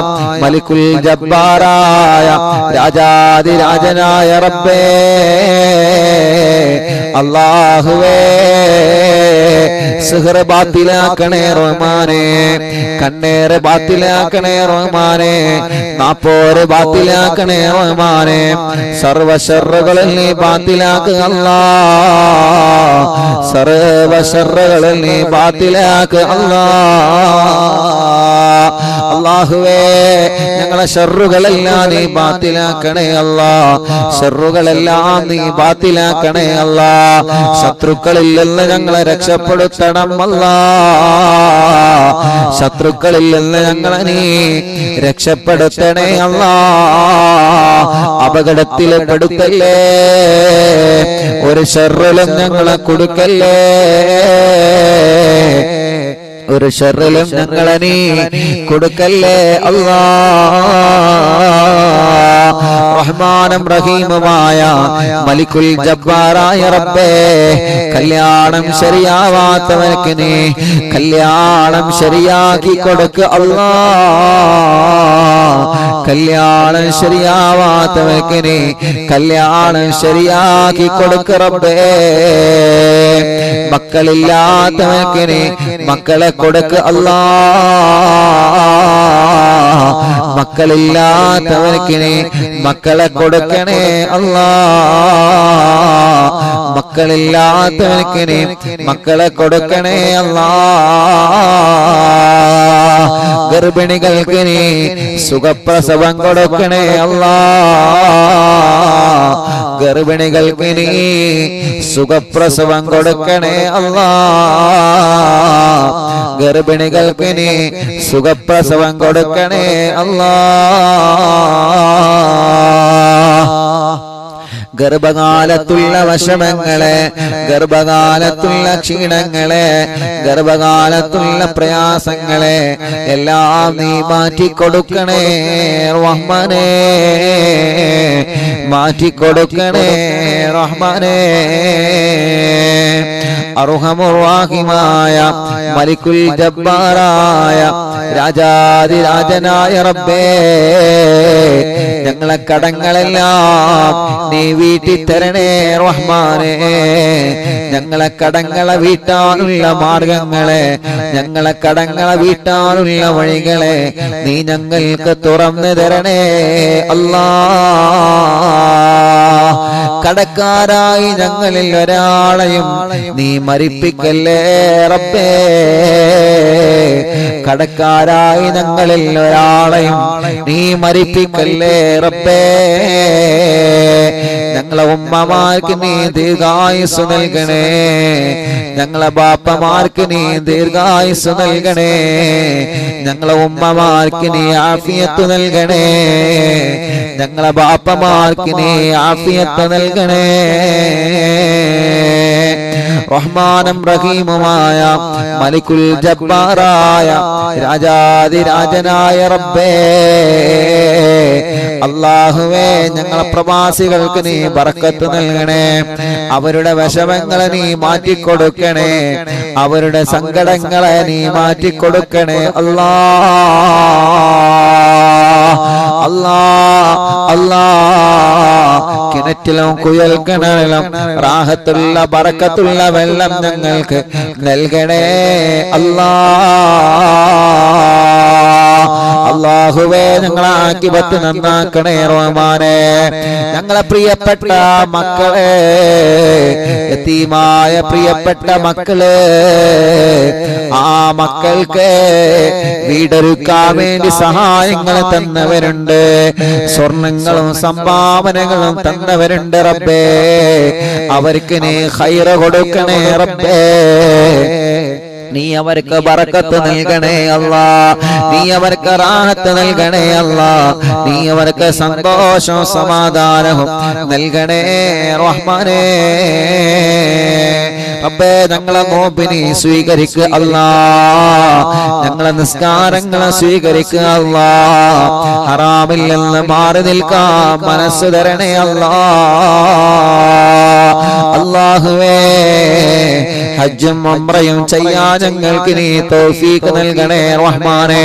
മലിക്കുൽ ജബ്ബാറായ രാജാതിരാജനായ റബ്ബേ, അല്ലാഹുവേ സിഹ്ർ ബാത്തിലാക്കണേ റഹ്മാനേ, കണ്ണേറ് ബാത്തിലാക്കണേ റഹ്മാനേ, നാപ്പോര് ബാത്തിലാക്കണേ റഹ്മാനേ. സർവ ശർറുകളിൽ നീ ബാത്തിലാക്കുക അല്ലാ, സർവ ശർറുകളിൽ നീ ബാത്തിലാക്കുക അല്ലാ. അല്ലാഹുവേ ഞങ്ങളെ ശർറുകളെല്ലാം നീ ബാത്തിലാക്കണേ അല്ലാ, ശർറുകളെല്ലാം നീ ബാത്തിലാക്കണേ അല്ലാ. ശത്രുക്കളിൽ നിന്ന് ഞങ്ങളെ രക്ഷപ്പെടുത്തണം അല്ലാ, ശത്രുക്കളിൽ നിന്ന് ഞങ്ങളെ നീ രക്ഷപ്പെടുത്തണേ അല്ലാ. അപകടത്തിൽ പെടുത്തല്ലേ, ഒരു ശർറിലും ഞങ്ങളെ കൊടുക്കല്ലേ, ഒരു ശർറിലും ഞങ്ങളെ നീ കൊടുക്കല്ലേ അല്ലാ. റഹ്മാനും റഹീമുമായ മലിക്കുൽ ജബ്ബാറായ റബ്ബേ, കല്യാണം ശരിയാവാത്തവർക്ക് നീ കല്യാണം ശരിയാക്കി കൊടുക്ക് അല്ലാ, കല്യാണം ശരിയാവാത്തവർക്ക് നീ കല്യാണം ശരിയാക്കി കൊടുക്ക് റബ്ബേ. മക്കളില്ലാത്തവർക്ക് നീ മക്കളെ കൊടുക്ക് അല്ലാ, മക്കളില്ലാത്തവർക്ക് നീ മക്കളെ കൊടുക്കണേ അല്ലാ, മക്കളില്ലാത്തവർക്ക് നീ മക്കളെ കൊടുക്കണേ അല്ലാ. ഗർഭിണികൾക്ക് നീ സുഖപ്രസവം കൊടുക്കണേ അല്ലാ, ഗർഭിണികൾക്ക് നീ സുഖപ്രസവം കൊടുക്കണേ അല്ലാ, ഗർഭിണികൾക്ക് നീ സുഖപ്രസവം കൊടുക്കണേ അല്ലാ. ഗർഭകാലത്തുള്ള വിഷമങ്ങളെ, ഗർഭകാലത്തുള്ള ക്ഷീണങ്ങളെ, ഗർഭകാലത്തുള്ള പ്രയാസങ്ങളെ എല്ലാം നീ മാറ്റിക്കൊടുക്കണേ റഹ്മാനേ, മാറ്റിക്കൊടുക്കണേ റഹ്മാനേ. അർഹമുർ-റഹീമായ മലിക്കുൽ ജബ്ബാറായ രാജാതിരാജനായ റബ്ബേ, ഞങ്ങളെ കടങ്ങളെല്ലാം നീ വീട്ടി തരണേ റഹ്മാനേ. ഞങ്ങളെ കടങ്ങളെ വീട്ടാനുള്ള മാർഗങ്ങളെ, ഞങ്ങളെ കടങ്ങളെ വീട്ടാനുള്ള വഴികളെ നീ ഞങ്ങൾക്ക് തുറന്നു തരണേ അല്ലാ. കടക്കാരായി ഞങ്ങളിൽ ഒരാളെയും നീ മരിപ്പിക്കല്ലേ റബ്ബേ, കടക്കാരായി ഞങ്ങളിൽ ഒരാളെയും നീ മരിപ്പിക്കല്ലേ റബ്ബേ. ഞങ്ങളെ ഉമ്മമാർക്ക് നീ ദീർഘായുസ് നൽകണേ, ഞങ്ങളെ ബാപ്പമാർക്ക് നീ ദീർഘായുസ് നൽകണേ, ഞങ്ങളെ ഉമ്മമാർക്ക് നീ ആഫിയത്ത് നൽകണേ, ഞങ്ങളെ ബാപ്പമാർക്ക് നീ ആഫിയത്ത് നൽകണേ. റഹ്മാനും റഹീമുമായ മലിക്കുൽ ജബ്ബാറായ രാജാതിരാജനായ റബ്ബേ, അല്ലാഹുവേ ഞങ്ങളെ പ്രവാസികൾക്ക് നീ ബർക്കത്ത് നൽകണേ, അവരുടെ വിഷമങ്ങളെ നീ മാറ്റിക്കൊടുക്കണേ, അവരുടെ സങ്കടങ്ങളെ നീ മാറ്റിക്കൊടുക്കണേ അല്ലാ. അല്ലാ അല്ലാ, കിണറ്റിലും കുയൽ കിണറിലും റാഹത്തുള്ള ബറക്കത്തുള്ള വെള്ളം ഞങ്ങൾക്ക് നൽകണേ അല്ലാ. അല്ലാഹുവേ ഞങ്ങളെ ആഖിബത്ത് നന്നാക്കണേ റഹ്മാനേ. ഞങ്ങളെ പ്രിയപ്പെട്ട മക്കളെ, യതീമായ പ്രിയപ്പെട്ട മക്കളെ, ആ മക്കൾക്ക് വീടൊരുക്കാൻ വേണ്ടി സഹായങ്ങൾ തന്നവരുണ്ട്, സ്വർണങ്ങളും സംഭാവനകളും തന്നവരുണ്ട് റബ്ബേ. അവർക്ക് നീ ഖൈർ കൊടുക്കണേ റബ്ബേ. നീ അവർക്ക് ബറക്കത്ത് നൽകണേ അല്ലാ. നീ അവർക്ക് റാഹത്ത് നൽകണേ അല്ലാ. നീ അവർക്ക് സന്തോഷവും സമാധാനവും നൽകണേ റഹ്മാനേ. റബ്ബേ ഞങ്ങളെ നോമ്പിനെ സ്വീകരിക്കുക അല്ലാ. ഞങ്ങളെ നിസ്കാരങ്ങളെ സ്വീകരിക്കുക അല്ലാ. ഹറാമിൽ നിന്ന് മാറി നിൽക്കാൻ മനസ്സ് തരണേ അല്ലാ. അല്ലാഹുവേ ഹജ്ജും ഉംറയും ചെയ്യാൻ ഞങ്ങൾക്ക് നീ തൗഫീഖ് നൽകണേ റഹ്മാനേ.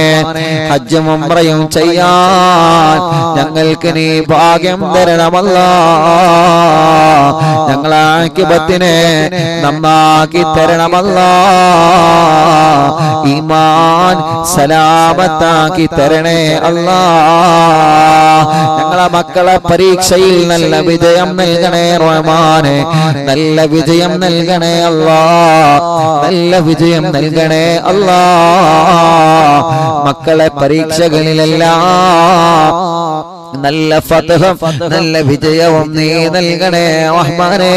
ഹജ്ജും ഉംറയും ചെയ്യാൻ ഞങ്ങൾക്ക് നീ ഭാഗ്യം തരണമല്ലാ. ഞങ്ങളെ ആഖിബത്തിനെ നന്നാക്കി തരണമല്ലാ. ഈമാൻ സലാമത്താക്കി തരണേ അല്ലാ. ഞങ്ങളെ മക്കളെ പരീക്ഷയിൽ നല്ല വിജയം നൽകണേ റഹ്മാനേ. നല്ല വിജയം നൽകണേ അല്ലാ. നല്ല വിജയം നൽകണേ അല്ലാ. മക്കളെ പരീക്ഷകളിലെല്ലാം നല്ല ഫതഹും നല്ല വിജയവും നീ നൽകണേ റഹ്മാനേ.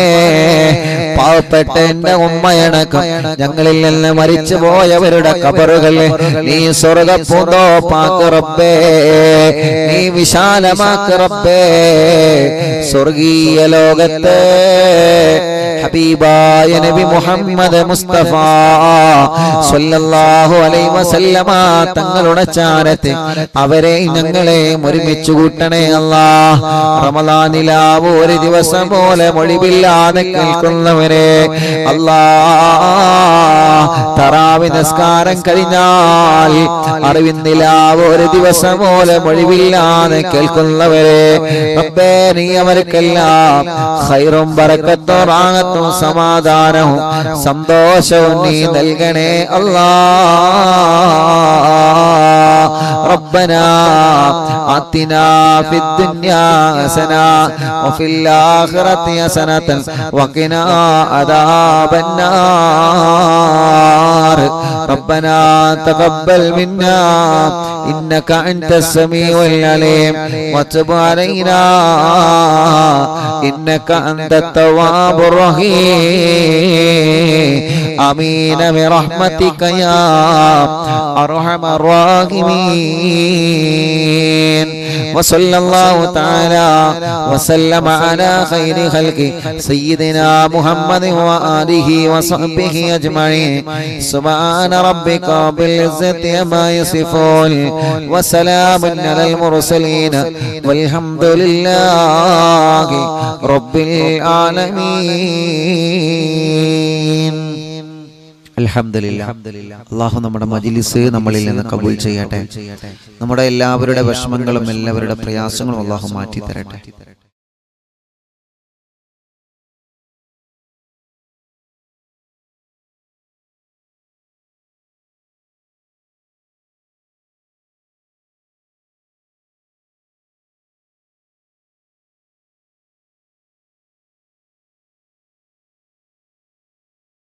പാവപ്പെട്ട എന്റെ ഉമ്മയടക്കം ഞങ്ങളിൽ നിന്ന് മരിച്ചു പോയവരുടെ ഖബറുകൾ നീ സ്വർഗ്ഗപ്പൂന്തോപ്പാക്ക് റബ്ബേ. നീ വിശാലമാക്ക് റബ്ബേ. സ്വർഗീയ ലോകത്തെ ഹബീബായ നബി മുഹമ്മദ് മുസ്തഫ സ്വല്ലല്ലാഹു അലൈഹി വസല്ലമ തങ്ങളുടെ ചാരത്ത് അവരെ ഞങ്ങളെ ഒരുമിച്ച് കൂട്ടണേ അല്ലാഹ്. റമളാനിലാവ് ഒരു ദിവസം പോലെ മൊഴിവില്ലാതെ കേൾക്കുന്നവരെ അല്ലാഹ്, തറാവി നിസ്കാരം കഴിഞ്ഞാൽ അറിവിന്നിലാവ് ഒരു ദിവസം പോലെ മൊഴിവില്ലാതെ കേൾക്കുന്നവരെ റബ്ബേ നീ അവർക്കെല്ലാം ഖൈറും ബറക്കത്തും റാഹത്തും സമാധാനവും സന്തോഷവും നീ നൽകണേ അല്ലാഹ്. റബ്ബനാ ആതിനാ ഫിദ്ദുനിയാ ഹസന വഫിൽ ആഖിറതി ഹസനതൻ വഖിനാ അദാബന്നാർ. റബ്ബനാ തഖബ്ബൽ മിന്നാ ഇന്നക അൻതസ് സമീഉൽ അലീം വതുബ് അലൈനാ ഇന്നക അൻതത് തവ്വാബുർ റഹീം. ആമീൻ ബിറഹ്മതിക യാ അർഹമർ റഹീമീൻ. وصلى الله تعالى وسلم على خير خلقه سيدنا محمد وآله وصحبه أجمعين. سبحان ربك بالعزة عما يصفون وسلام على المرسلين والحمد لله رب العالمين. അൽഹംദുലില്ലാഹ്. അല്ലാഹു നമ്മുടെ മജ്ലിസ് നമ്മളിൽ നിന്ന് കബൂൽ ചെയ്യട്ടെ. നമ്മുടെ എല്ലാവരുടെ വിഷമങ്ങളും എല്ലാവരുടെ പ്രയാസങ്ങളും അല്ലാഹു മാറ്റി തരട്ടെ.